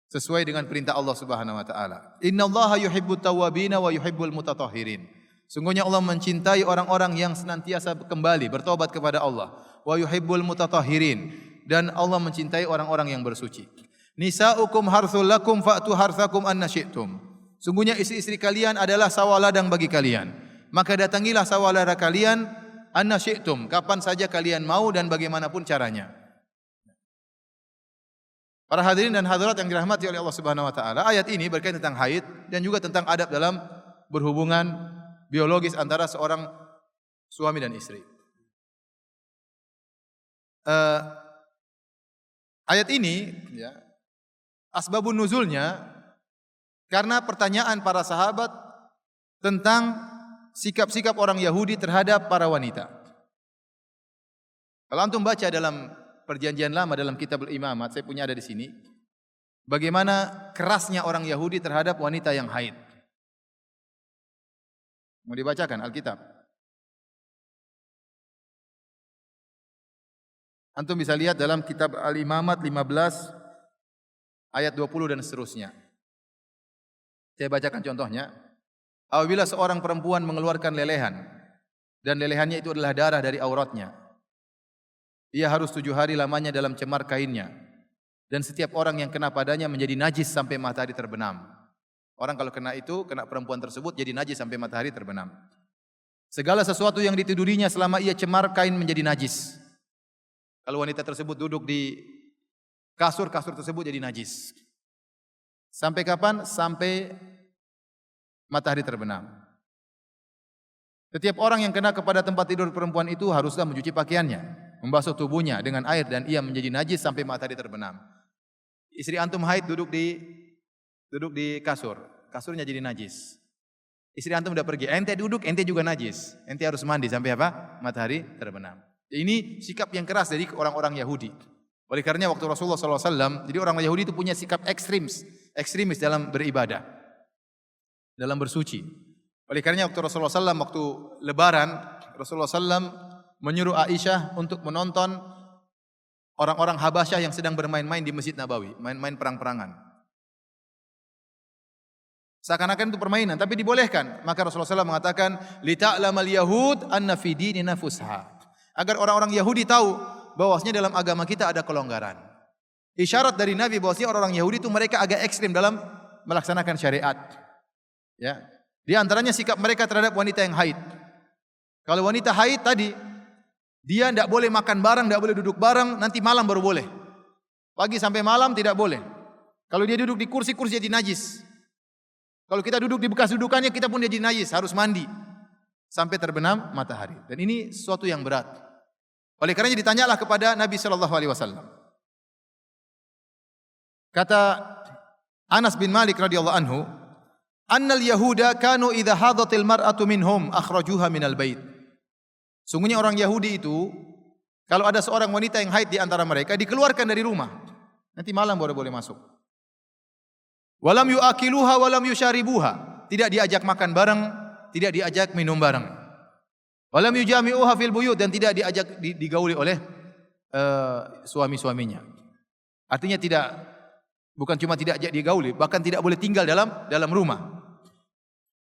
sesuai dengan perintah Allah Subhanahu wa taala. Innallaha yuhibbut tawwabina wa yuhibbul mutatahhirin. Sungguhnya Allah mencintai orang-orang yang senantiasa kembali bertobat kepada Allah. Wa yuhibbul mutatahhirin, dan Allah mencintai orang-orang yang bersuci. Nisaukum harthul lakum fa'tu harthakum anna syi'tum. Sungguhnya istri-istri kalian adalah sawah ladang bagi kalian. Maka datangilah sawah ladang kalian anna syi'tum, kapan saja kalian mau dan bagaimanapun caranya. Para hadirin dan hadirat yang dirahmati oleh Allah Subhanahu wa taala, ayat ini berkaitan tentang haid dan juga tentang adab dalam berhubungan biologis antara seorang suami dan istri. Ayat ini, ya, asbabun nuzulnya karena pertanyaan para sahabat tentang sikap-sikap orang Yahudi terhadap para wanita. Kalau antum baca dalam Perjanjian Lama dalam Kitab Al-Imamat, saya punya ada di sini, bagaimana kerasnya orang Yahudi terhadap wanita yang haid. Mau dibacakan Alkitab? Antum bisa lihat dalam Kitab Al-Imamat 15 ayat 20 dan seterusnya. Saya bacakan contohnya. Apabila seorang perempuan mengeluarkan lelehan dan lelehannya itu adalah darah dari auratnya, ia harus 7 hari lamanya dalam cemar kainnya, dan setiap orang yang kena padanya menjadi najis sampai matahari terbenam. Orang kalau kena perempuan tersebut jadi najis sampai matahari terbenam. Segala sesuatu yang ditidurinya selama ia cemar kain menjadi najis. Kalau wanita tersebut duduk di kasur tersebut jadi najis. Sampai kapan? Sampai matahari terbenam. Setiap orang yang kena kepada tempat tidur perempuan itu haruslah mencuci pakaiannya, membasuh tubuhnya dengan air, dan ia menjadi najis sampai matahari terbenam. Istri antum haid duduk di kasur, kasurnya jadi najis. Istri antum udah pergi, ente duduk, ente juga najis. Ente harus mandi sampai apa? Matahari terbenam. Ini sikap yang keras dari orang-orang Yahudi. Oleh karenanya waktu Rasulullah SAW, jadi orang Yahudi itu punya sikap ekstremis dalam beribadah, dalam bersuci. Oleh karenanya waktu Rasulullah SAW, waktu Lebaran, Rasulullah SAW menyuruh Aisyah untuk menonton orang-orang Habasyah yang sedang bermain-main di Masjid Nabawi, main-main perang-perangan. Seakan-akan itu permainan, tapi dibolehkan. Maka Rasulullah SAW mengatakan, "Lita'lamal yahud anna fi dinina fusha." Agar orang-orang Yahudi tahu bahwasanya dalam agama kita ada kelonggaran. Isyarat dari Nabi bahwasanya orang-orang Yahudi itu mereka agak ekstrim dalam melaksanakan syariat. Ya. Di antaranya sikap mereka terhadap wanita yang haid. Kalau wanita haid tadi, dia tidak boleh makan bareng, tidak boleh duduk bareng, nanti malam baru boleh. Pagi sampai malam tidak boleh. Kalau dia duduk di kursi jadi najis. Kalau kita duduk di bekas dudukannya, kita pun jadi najis, harus mandi sampai terbenam matahari. Dan ini sesuatu yang berat. Oleh karenanya ditanyalah kepada Nabi sallallahu alaihi wasallam. Kata Anas bin Malik radhiyallahu anhu, "Annal yahuda kanu idza hadatil mar'atu minhum akhrajuha minal bait." Sungguhnya orang Yahudi itu kalau ada seorang wanita yang haid di antara mereka dikeluarkan dari rumah. Nanti malam baru boleh masuk. Walam yuakiluha walam yusyaribuha. Tidak diajak makan bareng, tidak diajak minum bareng. Walam yujami'uha fil buyut, dan tidak diajak digauli oleh suami-suaminya. Artinya bukan cuma tidak ajak digauli, bahkan tidak boleh tinggal dalam rumah.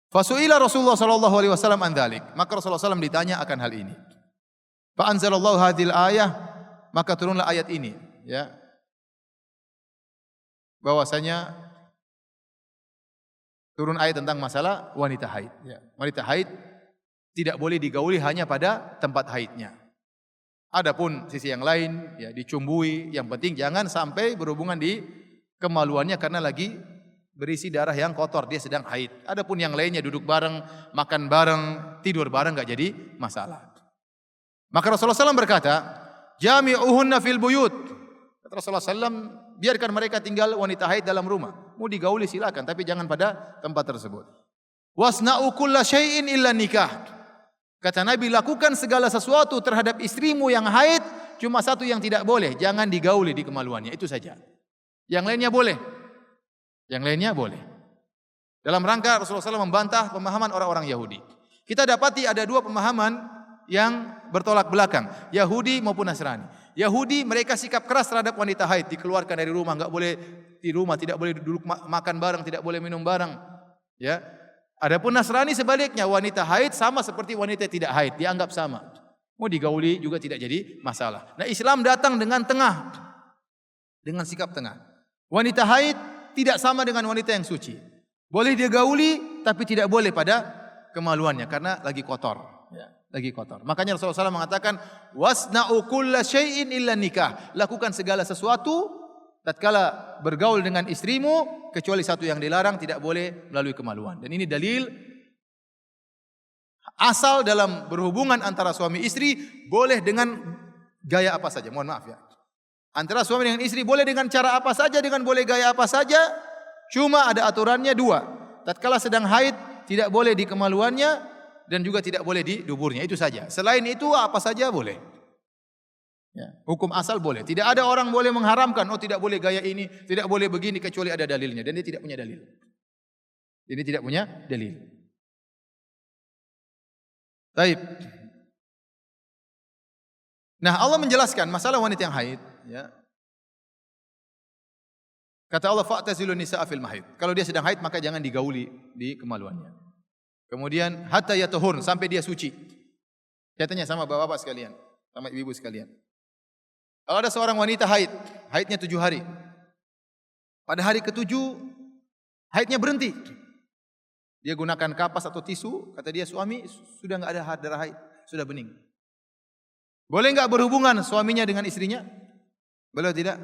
Fasu'ila Rasulullah sallallahu alaihi wasallam an dzalik. Maka Rasulullah SAW ditanya akan hal ini. Fa anzalallahu hadhil ayah, maka turunlah ayat ini, ya. Bahwasanya turun ayat tentang masalah wanita haid, ya. Wanita haid tidak boleh digauli hanya pada tempat haidnya. Adapun sisi yang lain, ya, dicumbui, yang penting jangan sampai berhubungan di kemaluannya karena lagi berisi darah yang kotor, dia sedang haid. Adapun yang lainnya duduk bareng, makan bareng, tidur bareng enggak jadi masalah. Maka Rasulullah SAW berkata, "Jami'uhunna fil buyut." Kata Rasulullah SAW, biarkan mereka tinggal wanita haid dalam rumah. Mau digauli silakan, tapi jangan pada tempat tersebut. "Wasna'u kulla syai'in illa nikah." Kata Nabi, lakukan segala sesuatu terhadap istrimu yang haid, cuma satu yang tidak boleh, jangan digauli di kemaluannya, itu saja. Yang lainnya boleh. Yang lainnya boleh. Dalam rangka Rasulullah SAW membantah pemahaman orang-orang Yahudi. Kita dapati ada dua pemahaman yang bertolak belakang, Yahudi maupun Nasrani. Yahudi mereka sikap keras terhadap wanita haid, dikeluarkan dari rumah, enggak boleh di rumah, tidak boleh duduk makan bareng, tidak boleh minum bareng. Ya. Adapun Nasrani sebaliknya, wanita haid sama seperti wanita tidak haid, dianggap sama. Mau digauli juga tidak jadi masalah. Nah, Islam datang dengan tengah, dengan sikap tengah. Wanita haid tidak sama dengan wanita yang suci. Boleh digauli, tapi tidak boleh pada kemaluannya karena lagi kotor. Ya, lagi kotor. Makanya Rasulullah SAW mengatakan, "Wasna'u kulla syai'in illa nikah." Lakukan segala sesuatu tatkala bergaul dengan istrimu, kecuali satu yang dilarang, tidak boleh melalui kemaluan. Dan ini dalil asal dalam berhubungan antara suami istri boleh dengan gaya apa saja. Mohon maaf ya. Antara suami dengan istri boleh dengan cara apa saja, dengan boleh gaya apa saja. Cuma ada aturannya dua. Tatkala sedang haid tidak boleh di kemaluannya, dan juga tidak boleh di duburnya. Itu saja. Selain itu apa saja boleh. Ya, hukum asal boleh. Tidak ada orang boleh mengharamkan, oh tidak boleh gaya ini, tidak boleh begini kecuali ada dalilnya. Dan dia tidak punya dalil. Ini tidak punya dalil. Taib. Nah, Allah menjelaskan masalah wanita yang haid. Ya. Kata Allah, fa'tazilun nisa'a fil mahid. Kalau dia sedang haid maka jangan digauli di kemaluannya. Kemudian hatta yatahurn, sampai dia suci. Katanya sama bapak-bapak sekalian, sama ibu-ibu sekalian. Kalau ada seorang wanita haid, haidnya 7 hari. Pada hari ke-7 haidnya berhenti. Dia gunakan kapas atau tisu, kata dia, suami sudah enggak ada darah haid, sudah bening. Boleh enggak berhubungan suaminya dengan istrinya? Boleh tidak?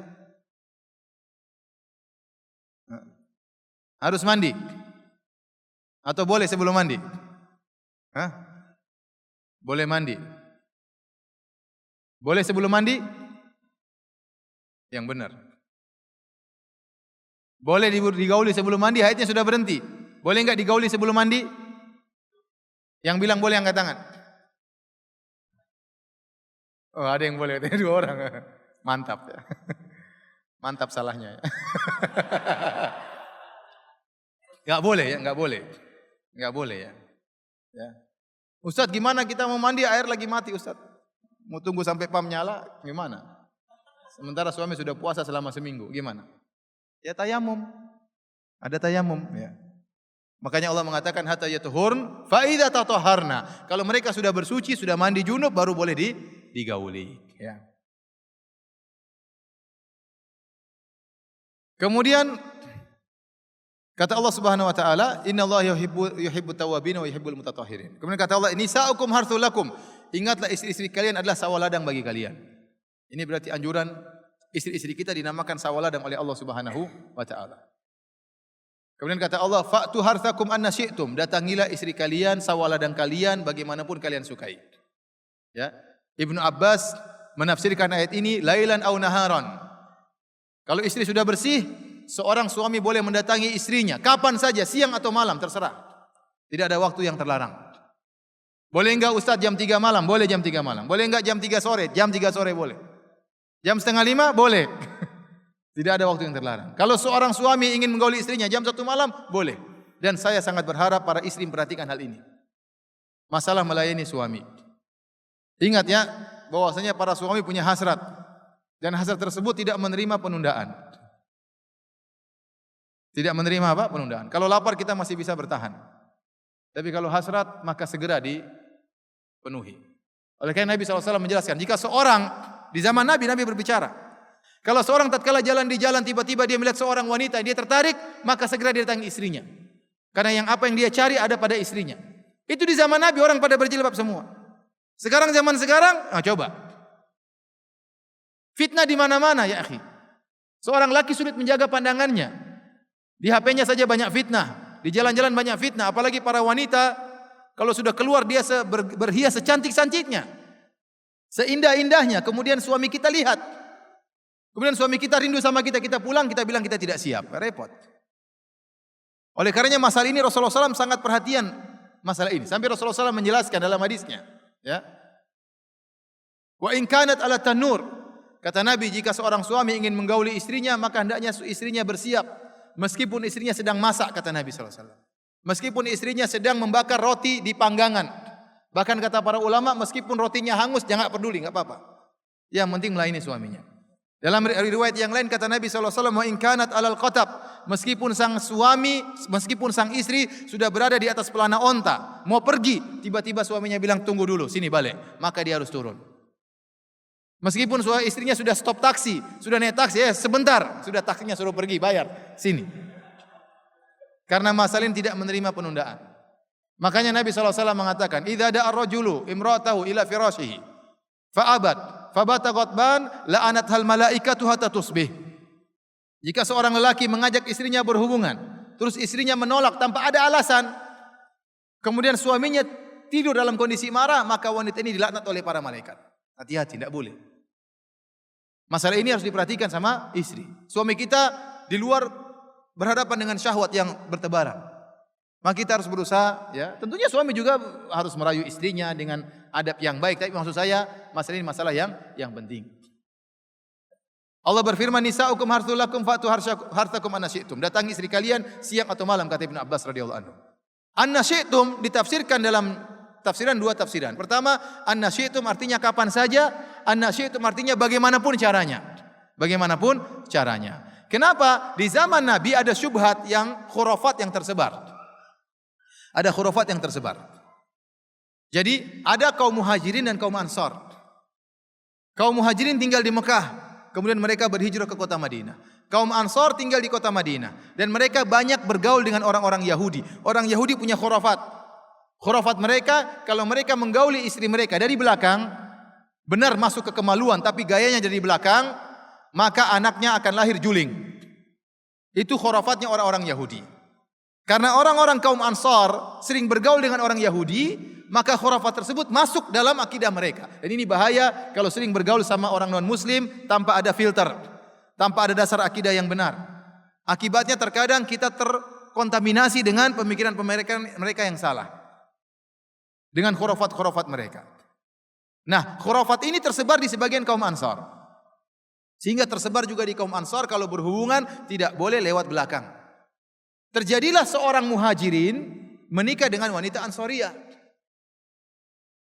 Harus mandi? Atau boleh sebelum mandi? Hah? Boleh mandi. Boleh sebelum mandi? Yang benar. Boleh digauli sebelum mandi, haidnya sudah berhenti. Boleh enggak digauli sebelum mandi? Yang bilang boleh angkat tangan. Oh, ada yang boleh, 2 orang. Mantap ya. Mantap salahnya ya. Enggak boleh ya, enggak boleh. Enggak boleh ya. Ya. Ustaz, gimana kita mau mandi air lagi mati, Ustaz? Mau tunggu sampai pam nyala gimana? Sementara suami sudah puasa selama seminggu, gimana? Ya tayamum. Ada tayamum ya. Makanya Allah mengatakan hatta yatuhurn fa idza tatahharna. Kalau mereka sudah bersuci, sudah mandi junub baru boleh digauli ya. Kemudian kata Allah Subhanahu wa taala, "Innallaha yuhibbut tawwabin wa yuhibbul mutatahhirin." Kemudian kata Allah, "Nisa'ukum harthul lakum." Ingatlah istri-istri kalian adalah sawaladang bagi kalian. Ini berarti anjuran istri-istri kita dinamakan sawaladang oleh Allah Subhanahu wa taala. Kemudian kata Allah, "Fa'tu harthakum anna syi'tum." Datangilah istri kalian, sawaladang kalian bagaimanapun kalian sukai. Ya. Ibnu Abbas menafsirkan ayat ini lailan au naharan. Kalau istri sudah bersih, seorang suami boleh mendatangi istrinya kapan saja, siang atau malam, terserah. Tidak ada waktu yang terlarang. Boleh enggak Ustaz jam 3 malam? Boleh jam 3 malam. Boleh enggak jam 3 sore? Jam 3 sore boleh. Jam 4:30 boleh. Tidak ada waktu yang terlarang. Kalau seorang suami ingin menggauli istrinya jam 1 malam, boleh. Dan saya sangat berharap para istri memperhatikan hal ini. Masalah melayani suami. Ingat ya, bahwasanya para suami punya hasrat. Dan hasrat tersebut tidak menerima penundaan. Tidak menerima apa? Penundaan. Kalau lapar kita masih bisa bertahan. Tapi kalau hasrat maka segera dipenuhi. Oleh karena Nabi SAW menjelaskan, jika seorang di zaman Nabi berbicara, kalau seorang tatkala jalan di jalan tiba-tiba dia melihat seorang wanita, dia tertarik, maka segera dia datangi istrinya. Karena apa yang dia cari ada pada istrinya. Itu di zaman Nabi orang pada berjilbab semua. Sekarang zaman sekarang, coba. Fitnah di mana-mana ya akhi. Seorang laki sulit menjaga pandangannya. Di HP-nya saja banyak fitnah, di jalan-jalan banyak fitnah, apalagi para wanita kalau sudah keluar dia berhias secantik-cantiknya, seindah-indahnya, kemudian suami kita lihat. Kemudian suami kita rindu sama kita, kita pulang, kita bilang kita tidak siap, repot. Oleh karenanya masalah ini Rasulullah SAW sangat perhatian masalah ini. Sampai Rasulullah SAW menjelaskan dalam hadisnya, ya. Wa in kanat ala tanur, kata Nabi, jika seorang suami ingin menggauli istrinya, maka hendaknya istrinya bersiap. Meskipun istrinya sedang masak, kata Nabi SAW. Meskipun istrinya sedang membakar roti di panggangan. Bahkan kata para ulama, meskipun rotinya hangus, jangan peduli, enggak apa-apa. Yang penting melayani suaminya. Dalam riwayat yang lain kata Nabi SAW, wa in kanat alal qatab, meskipun sang suami, meskipun sang istri sudah berada di atas pelana onta, mau pergi, tiba-tiba suaminya bilang tunggu dulu, sini balik, maka dia harus turun. Meskipun istrinya sudah stop taksi, sudah naik taksi, sebentar, sudah taksinya suruh pergi, bayar, sini. Karena masalah ini tidak menerima penundaan. Makanya Nabi SAW mengatakan, idza da'a ar-rajulu imra'atahu ila firashihi fa'abat fabata ghadban la'anathal malaikatu hatta tusbih. Jika seorang lelaki mengajak istrinya berhubungan, terus istrinya menolak tanpa ada alasan, kemudian suaminya tidur dalam kondisi marah, maka wanita ini dilaknat oleh para malaikat. Hati-hati, tidak boleh. Masalah ini harus diperhatikan sama istri. Suami kita di luar berhadapan dengan syahwat yang bertebaran. Maka kita harus berusaha, ya. Tentunya suami juga harus merayu istrinya dengan adab yang baik. Tapi maksud saya, masalah ini masalah yang penting. Allah berfirman, nisa'ukum harthul lakum fa'tu harthakum anna syi'tum. Datangi istri kalian siang atau malam, kata Ibnu Abbas radhiyallahu anhu. Anna syi'tum ditafsirkan dalam tafsiran, dua tafsiran. Pertama, anna syi'tum artinya kapan saja, anna syi'tum artinya bagaimanapun caranya. Bagaimanapun caranya. Kenapa? Di zaman Nabi ada syubhat yang khurafat yang tersebar. Ada khurafat yang tersebar. Jadi ada kaum muhajirin dan kaum ansar. Kaum muhajirin tinggal di Mekah, kemudian mereka berhijrah ke kota Madinah. Kaum ansar tinggal di kota Madinah dan mereka banyak bergaul dengan orang-orang Yahudi. Orang Yahudi punya khurafat. Khurafat mereka, kalau mereka menggauli istri mereka dari belakang, benar masuk ke kemaluan tapi gayanya dari belakang, maka anaknya akan lahir juling. Itu khurafatnya orang-orang Yahudi. Karena orang-orang kaum Ansar sering bergaul dengan orang Yahudi, maka khurafat tersebut masuk dalam akidah mereka. Dan ini bahaya kalau sering bergaul sama orang non-muslim tanpa ada filter, tanpa ada dasar akidah yang benar. Akibatnya terkadang kita terkontaminasi dengan pemikiran-pemikiran mereka yang salah. Dengan khurafat-khurafat mereka. Nah, khurafat ini tersebar di sebagian kaum Ansar. Sehingga tersebar juga di kaum Ansar kalau berhubungan tidak boleh lewat belakang. Terjadilah seorang muhajirin menikah dengan wanita Ansariyah.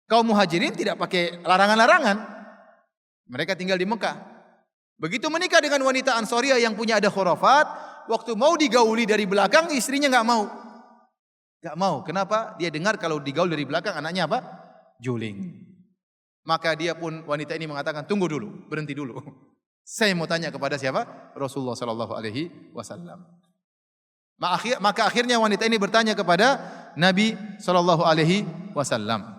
Kaum muhajirin tidak pakai larangan-larangan. Mereka tinggal di Mekah. Begitu menikah dengan wanita Ansariyah yang punya ada khurafat, waktu mau digauli dari belakang istrinya enggak mau. Enggak mau. Kenapa? Dia dengar kalau digaul dari belakang anaknya apa? Juling. Maka dia pun wanita ini mengatakan, "Tunggu dulu, berhenti dulu. Saya mau tanya kepada siapa? Rasulullah sallallahu alaihi wasallam." Maka akhirnya wanita ini bertanya kepada Nabi sallallahu alaihi wasallam.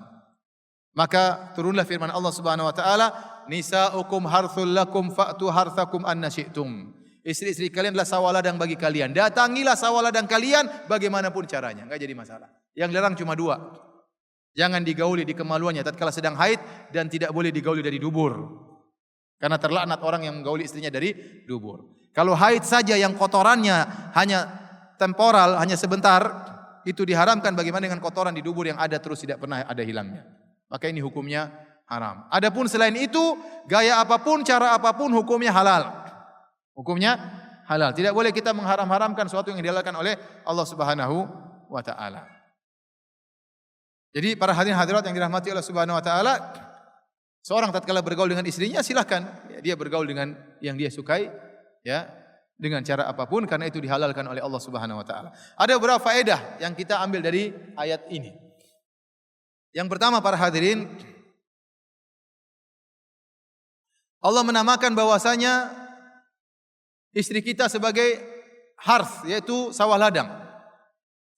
Maka turunlah firman Allah Subhanahu wa taala, "Nisa'ukum harthul lakum fa'tu harthakum anna syi'tum." Istri-istri kalian adalah sawah ladang bagi kalian. Datangilah sawah ladang kalian bagaimanapun caranya, enggak jadi masalah. Yang dilarang cuma dua. Jangan digauli di kemaluannya tatkala sedang haid dan tidak boleh digauli dari dubur. Karena terlaknat orang yang menggauli istrinya dari dubur. Kalau haid saja yang kotorannya hanya temporal, hanya sebentar, itu diharamkan. Bagaimana dengan kotoran di dubur yang ada terus tidak pernah ada hilangnya? Maka ini hukumnya haram. Adapun selain itu, gaya apapun, cara apapun, hukumnya halal. Hukumnya halal. Tidak boleh kita mengharam-haramkan sesuatu yang dihalalkan oleh Allah Subhanahu wa taala. Jadi para hadirin hadirat yang dirahmati Allah Subhanahu wa taala, seorang tatkala bergaul dengan istrinya silahkan dia bergaul dengan yang dia sukai, ya, dengan cara apapun karena itu dihalalkan oleh Allah Subhanahu wa taala. Ada beberapa faedah yang kita ambil dari ayat ini. Yang pertama para hadirin, Allah menamakan bahwasanya istri kita sebagai harth, yaitu sawah ladang.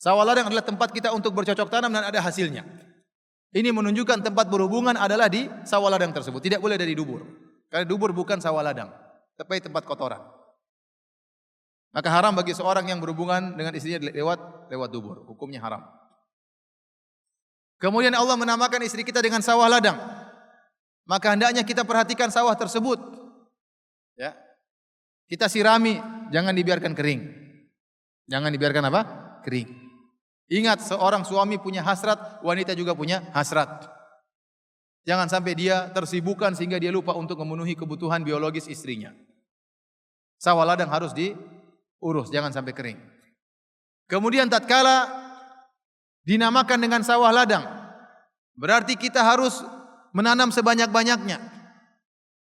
Sawah ladang adalah tempat kita untuk bercocok tanam dan ada hasilnya. Ini menunjukkan tempat berhubungan adalah di sawah ladang tersebut, tidak boleh dari dubur. Karena dubur bukan sawah ladang, tapi tempat kotoran. Maka haram bagi seorang yang berhubungan dengan istrinya lewat dubur. Hukumnya haram. Kemudian Allah menamakan istri kita dengan sawah ladang. Maka hendaknya kita perhatikan sawah tersebut. Ya. Kita sirami, jangan dibiarkan kering. Jangan dibiarkan apa? Kering. Ingat, seorang suami punya hasrat, wanita juga punya hasrat. Jangan sampai dia tersibukkan sehingga dia lupa untuk memenuhi kebutuhan biologis istrinya. Sawah ladang harus diurus, jangan sampai kering. Kemudian tatkala dinamakan dengan sawah ladang, berarti kita harus menanam sebanyak-banyaknya.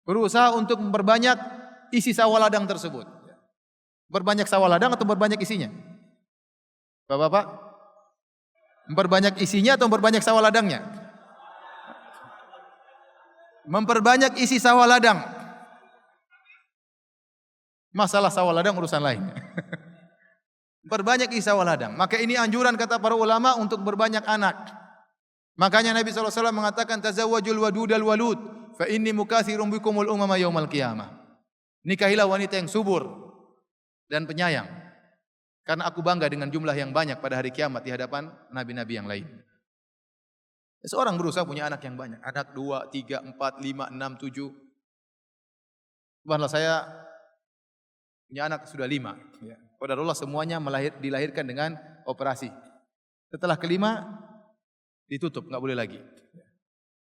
Berusaha untuk memperbanyak isi sawah ladang tersebut. Berbanyak sawah ladang atau berbanyak isinya? Bapak-bapak, memperbanyak isinya atau memperbanyak sawah ladangnya? Memperbanyak isi sawah ladang. Masalah sawah ladang urusan lain. Berbanyak isi sawah ladang. Maka ini anjuran kata para ulama untuk berbanyak anak. Makanya Nabi SAW mengatakan tazawwajul wadudal walud fa inni mukatsirun bikumul umama yaumal qiyamah. Nikahilah wanita yang subur dan penyayang. Karena aku bangga dengan jumlah yang banyak pada hari kiamat di hadapan nabi-nabi yang lain. Seorang berusaha punya anak yang banyak. Anak 2, 3, 4, 5, 6, 7. Subhanallah, saya punya anak sudah 5. Ya. Qadarullah semuanya dilahirkan dengan operasi. Setelah kelima ditutup, nggak boleh lagi.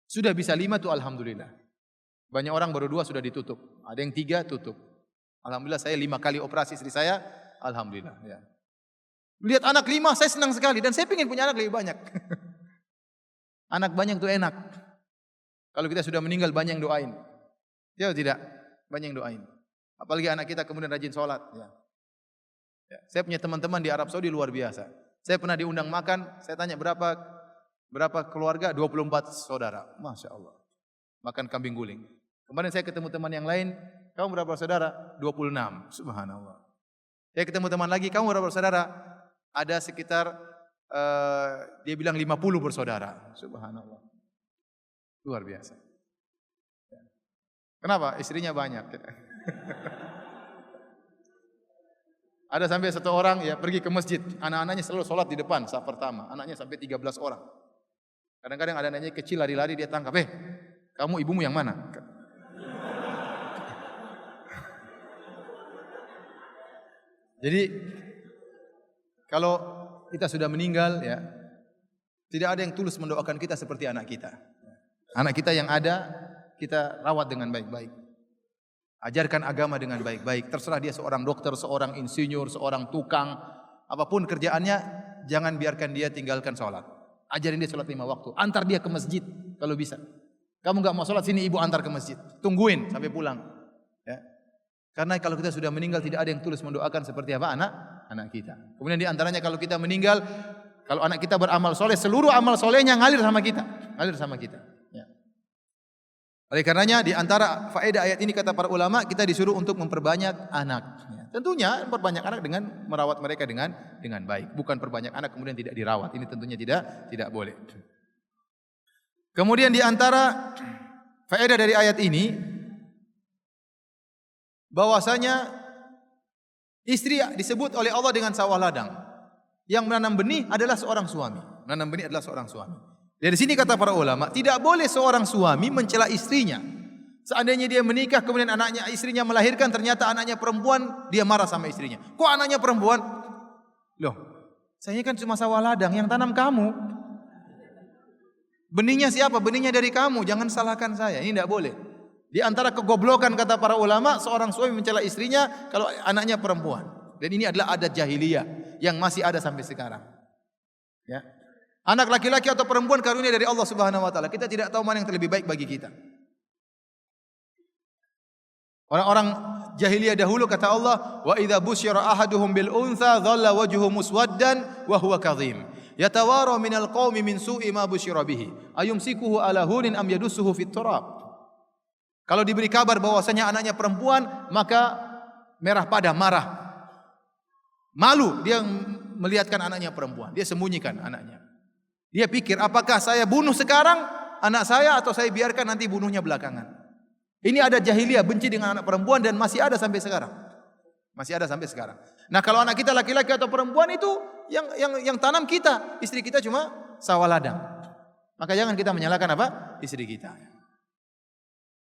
Sudah bisa 5 tuh alhamdulillah. Banyak orang baru 2 sudah ditutup. Ada yang 3 tutup. Alhamdulillah saya 5 kali operasi istri saya, alhamdulillah. Ya. Lihat anak 5 saya senang sekali dan saya ingin punya anak lebih banyak. Anak banyak itu enak. Kalau kita sudah meninggal banyak yang doain. Ya tidak? Banyak yang doain. Apalagi anak kita kemudian rajin sholat. Ya. Ya. Saya punya teman-teman di Arab Saudi luar biasa. Saya pernah diundang makan, saya tanya berapa keluarga? 24 saudara. Masya Allah. Makan kambing guling. Kemarin saya ketemu teman yang lain, kamu berapa saudara? 26. Subhanallah. Saya ketemu teman lagi, kamu berapa saudara? Ada sekitar, dia bilang 50 bersaudara. Subhanallah. Luar biasa. Kenapa? Istrinya banyak. Ada sampai 1 orang ya pergi ke masjid, anak-anaknya selalu sholat di depan saat pertama, anaknya sampai 13 orang. Kadang-kadang ada anaknya kecil lari-lari dia tangkap, kamu ibumu yang mana? Jadi kalau kita sudah meninggal ya, tidak ada yang tulus mendoakan kita seperti anak kita. Anak kita yang ada kita rawat dengan baik-baik. Ajarkan agama dengan baik-baik. Terserah dia seorang dokter, seorang insinyur, seorang tukang, apapun kerjaannya, jangan biarkan dia tinggalkan sholat. Ajarin dia sholat 5 waktu. Antar dia ke masjid kalau bisa. Kamu enggak mau sholat, sini ibu antar ke masjid. Tungguin sampai pulang. Ya. Karena kalau kita sudah meninggal tidak ada yang tulus mendoakan seperti apa anak kita. Kemudian di antaranya kalau kita meninggal, kalau anak kita beramal soleh, seluruh amal solehnya ngalir sama kita. Ngalir sama kita. Ya. Oleh karenanya di antara faedah ayat ini kata para ulama kita disuruh untuk memperbanyak anak. Ya. Tentunya memperbanyak anak dengan merawat mereka dengan baik. Bukan perbanyak anak kemudian tidak dirawat. Ini tentunya tidak boleh. Kemudian di antara faedah dari ayat ini bahwasanya istri disebut oleh Allah dengan sawah ladang. Yang menanam benih adalah seorang suami. Menanam benih adalah seorang suami. Dari sini kata para ulama, tidak boleh seorang suami mencela istrinya. Seandainya dia menikah kemudian istrinya melahirkan ternyata anaknya perempuan, dia marah sama istrinya. Kok anaknya perempuan? Loh, saya kan cuma sawah ladang yang tanam kamu. Benihnya siapa? Benihnya dari kamu. Jangan salahkan saya. Ini tidak boleh. Di antara kegoblokan kata para ulama, seorang suami mencela istrinya kalau anaknya perempuan. Dan ini adalah adat jahiliyah yang masih ada sampai sekarang. Ya. Anak laki-laki atau perempuan karunia dari Allah Subhanahu wa taala. Kita tidak tahu mana yang terlebih baik bagi kita. Orang-orang jahiliyah dahulu kata Allah, "Wa idza busyira ahaduhum bil untha dhalla wajhuhu muswaddan wa huwa kadhim. Yatawara minal qaumi min su'i ma busyira bihi. Ayumsikuhu ala hunin am yadussuhu fit turab." Kalau diberi kabar bahwasanya anaknya perempuan, maka merah padam, marah. Malu dia melihatkan anaknya perempuan. Dia sembunyikan anaknya. Dia pikir, apakah saya bunuh sekarang anak saya atau saya biarkan nanti bunuhnya belakangan. Ini ada jahiliyah, benci dengan anak perempuan dan masih ada sampai sekarang. Masih ada sampai sekarang. Nah, kalau anak kita laki-laki atau perempuan itu yang tanam kita, istri kita cuma sawah ladang. Maka jangan kita menyalahkan apa? Istri kita.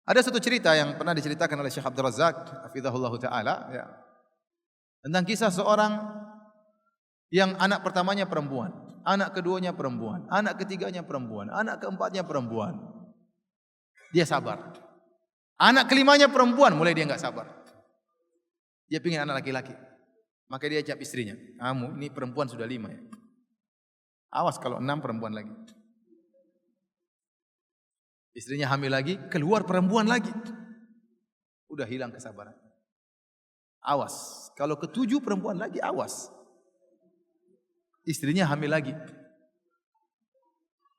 Ada satu cerita yang pernah diceritakan oleh Syekh Abdul Razak, hafizahullah taala, ya. Tentang kisah seorang yang anak pertamanya perempuan, anak keduanya perempuan, anak ketiganya perempuan, anak keempatnya perempuan. Dia sabar. Anak kelimanya perempuan, mulai dia enggak sabar. Dia pingin anak laki-laki. Maka dia ajak istrinya, "Kamu ini perempuan sudah 5 ya. Awas kalau 6 perempuan lagi." Istrinya hamil lagi, keluar perempuan lagi. Udah hilang kesabaran. Awas, kalau ke-7 perempuan lagi, awas. Istrinya hamil lagi.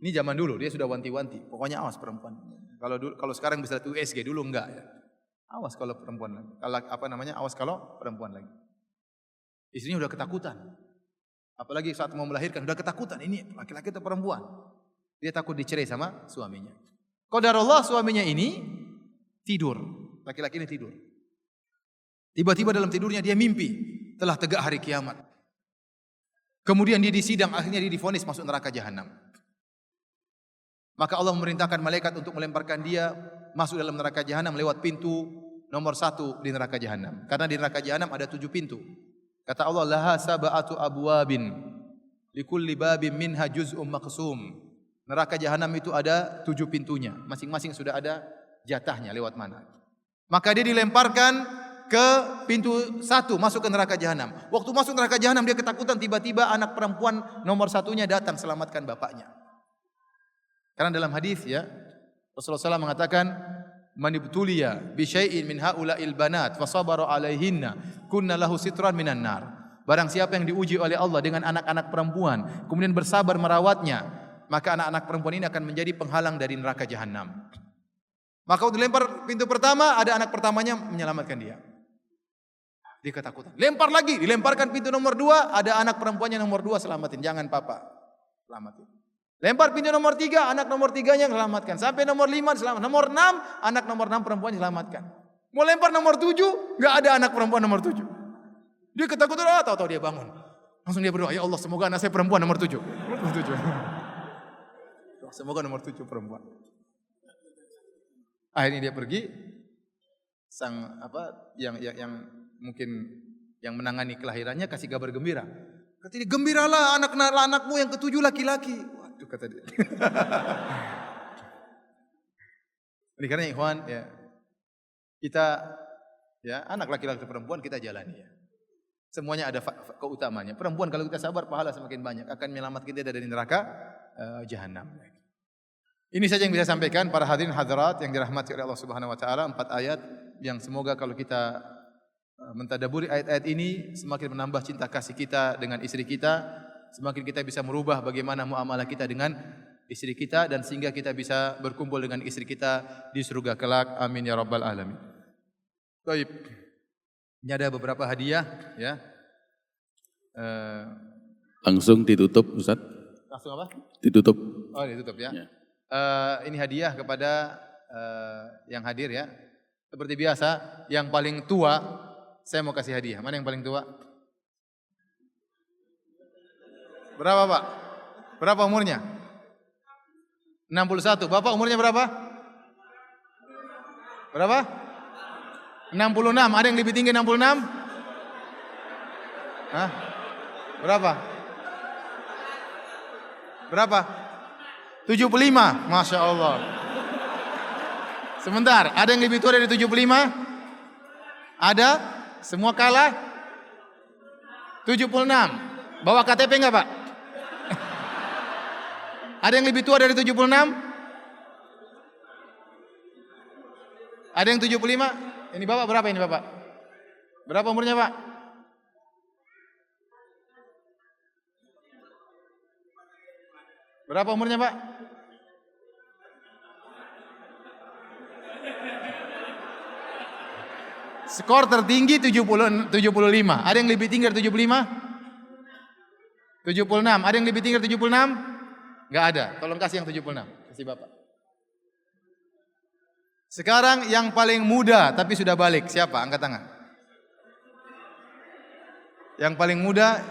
Ini zaman dulu, dia sudah wanti-wanti. Pokoknya awas perempuan. Kalau sekarang bisa USG, dulu enggak ya. Awas kalau perempuan lagi. Awas kalau perempuan lagi. Istrinya udah ketakutan. Apalagi saat mau melahirkan udah ketakutan. Ini laki-laki atau perempuan? Dia takut dicerai sama suaminya. Qadarullah suaminya ini tidur. Laki-laki ini tidur. Tiba-tiba dalam tidurnya dia mimpi telah tegak hari kiamat. Kemudian dia disidang, akhirnya dia divonis masuk neraka jahanam. Maka Allah memerintahkan malaikat untuk melemparkan dia masuk dalam neraka jahanam lewat pintu nomor 1 di neraka jahanam. Karena di neraka jahanam ada 7 pintu. Kata Allah, laha sab'atu abwabin. Likulli babim minha juz'um maqsum. Neraka jahanam itu ada 7 pintunya. Masing-masing sudah ada jatahnya lewat mana. Maka dia dilemparkan ke pintu 1 masuk ke neraka jahanam. Waktu masuk neraka jahanam dia ketakutan, tiba-tiba anak perempuan nomor 1-nya datang selamatkan bapaknya. Karena dalam hadis ya Rasulullah SAW mengatakan man ibtuliya bi syai'in min haula'il banat fa sabara 'alaihinna kunna lahu sitran minan nar. Barang siapa yang diuji oleh Allah dengan anak-anak perempuan kemudian bersabar merawatnya, maka anak-anak perempuan ini akan menjadi penghalang dari neraka jahanam. Maka waktu dilempar pintu pertama, ada anak pertamanya menyelamatkan dia. Dia ketakutan. Lempar lagi, dilemparkan pintu nomor 2, ada anak perempuannya nomor 2, selamatin. Jangan papa, selamatin. Lempar pintu nomor 3, anak nomor 3-nya selamatkan. Sampai nomor 5 selamat. Nomor 6, anak nomor 6 perempuan selamatkan. Mau lempar nomor 7, enggak ada anak perempuan nomor 7. Dia ketakutan, tahu-tahu dia bangun. Langsung dia berdoa, ya Allah semoga anak saya perempuan nomor 7. Nomor 7. Semoga nomor 7 perempuan. Akhirnya dia pergi, sang yang mungkin yang menangani kelahirannya kasih kabar gembira. Kata dia, gembiralah anakmu yang ke-7 laki-laki. Waduh kata dia. Ini karena ikhwan ya, kita ya anak laki-laki perempuan kita jalani ya. Semuanya ada keutamaannya. Perempuan kalau kita sabar pahala semakin banyak, akan menyelamatkan kita dari neraka jahanam. Ini saja yang bisa sampaikan para hadirin hadirat yang dirahmati oleh Allah Subhanahu wa taala, 4 ayat yang semoga kalau kita mentadaburi ayat-ayat ini semakin menambah cinta kasih kita dengan istri kita, semakin kita bisa merubah bagaimana muamalah kita dengan istri kita dan sehingga kita bisa berkumpul dengan istri kita di surga kelak. Amin ya rabbal alamin. Baik. Ini ada beberapa hadiah ya. Langsung ditutup Ustaz. Langsung apa? Ditutup. Oh, ditutup ya. Ya. Ini hadiah kepada yang hadir ya. Seperti biasa, yang paling tua saya mau kasih hadiah. Mana yang paling tua? Berapa Pak? Berapa umurnya? 61. Bapak umurnya berapa? Berapa? 66. Ada yang lebih tinggi 66? Hah? Berapa? Berapa? 75. Masya Allah. Sebentar, ada yang lebih tua dari 75? Ada? Semua kalah? 76. Bawa KTP enggak Pak? Ada yang lebih tua dari 76? Ada yang 75? Ini Bapak berapa ini Bapak? Berapa umurnya Pak? Berapa umurnya Pak? Skor tertinggi 75. Ada yang lebih tinggi dari 75? 76. Ada yang lebih tinggi dari 76? Enggak ada. Tolong kasih yang 76. Kasih Bapak. Sekarang yang paling muda tapi sudah balik. Siapa? Angkat tangan. Yang paling muda,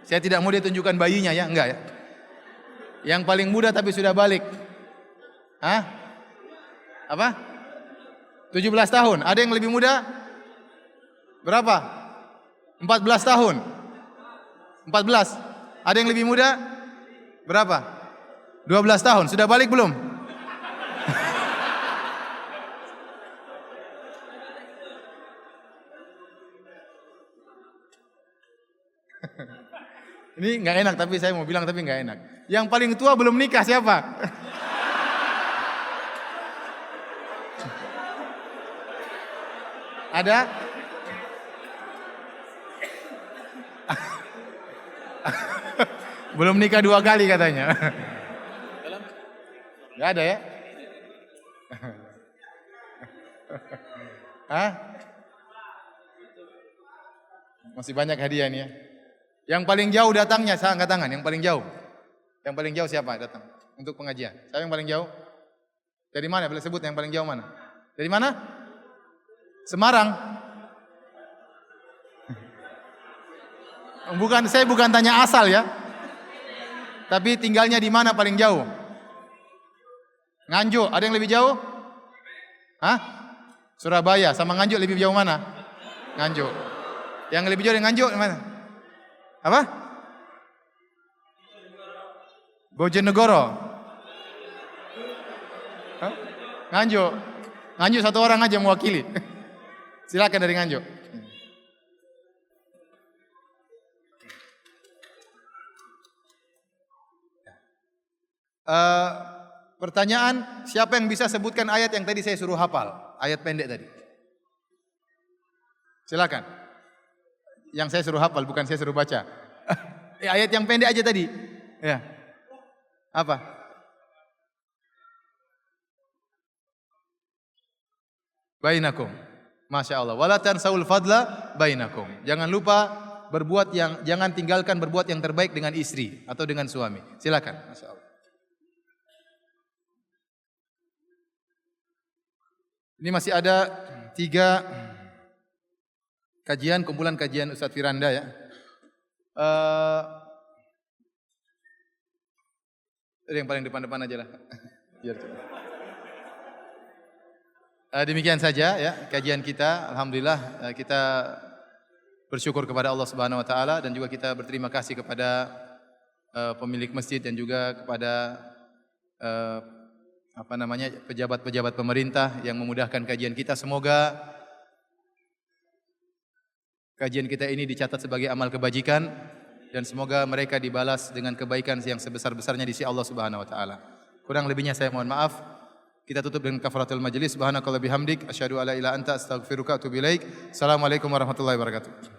saya tidak mau dia tunjukkan bayinya ya, enggak ya. Yang paling muda tapi sudah balik. Hah? Apa? 17 tahun. Ada yang lebih muda? Berapa? 14 tahun. 14. Ada yang lebih muda? Berapa? 12 tahun. Sudah balik belum? Ini nggak enak tapi saya mau bilang tapi nggak enak. Yang paling tua belum nikah siapa? Ada? Belum nikah 2 kali katanya. Gak ada ya? Hah? Masih banyak hadiah nih ya. Yang paling jauh datangnya, saya angkat tangan. Yang paling jauh. Yang paling jauh siapa datang? Untuk pengajian. Siapa yang paling jauh? Dari mana? Boleh sebut yang paling jauh mana? Dari mana? Semarang. Saya bukan tanya asal ya. Tapi tinggalnya di mana paling jauh? Nganjuk, ada yang lebih jauh? Hah? Surabaya sama Nganjuk lebih jauh mana? Nganjuk. Yang lebih jauh dari Nganjuk mana? Apa? Bojonegoro. Hah? Nganjuk. Nganjuk satu orang aja mewakili. Silakan dari Nganjuk. Pertanyaan, siapa yang bisa sebutkan ayat yang tadi saya suruh hafal? Ayat pendek tadi. Silakan. Yang saya suruh hafal, bukan saya suruh baca. Ayat yang pendek aja tadi. Ya. Apa? Bainakum. Masya Allah. Wala tansaul fadla bainakum. Jangan lupa jangan tinggalkan berbuat yang terbaik dengan istri atau dengan suami. Silakan. Masya Allah. Ini masih ada 3 kumpulan kajian Ustadz Firanda ya. Yang paling depan-depan aja lah. Biar demikian saja ya kajian kita. Alhamdulillah kita bersyukur kepada Allah Subhanahu wa taala dan juga kita berterima kasih kepada pemilik masjid dan juga kepada pejabat-pejabat pemerintah yang memudahkan kajian kita. Semoga kajian kita ini dicatat sebagai amal kebajikan dan semoga mereka dibalas dengan kebaikan yang sebesar-besarnya di sisi Allah Subhanahu wa taala. Kurang lebihnya saya mohon maaf. Kita tutup dengan kafaratul majlis. Subhanakallahumma bihamdik asyhadu alla ilaha illa anta astaghfiruka wa atubu ilaik. Assalamualaikum warahmatullahi wabarakatuh.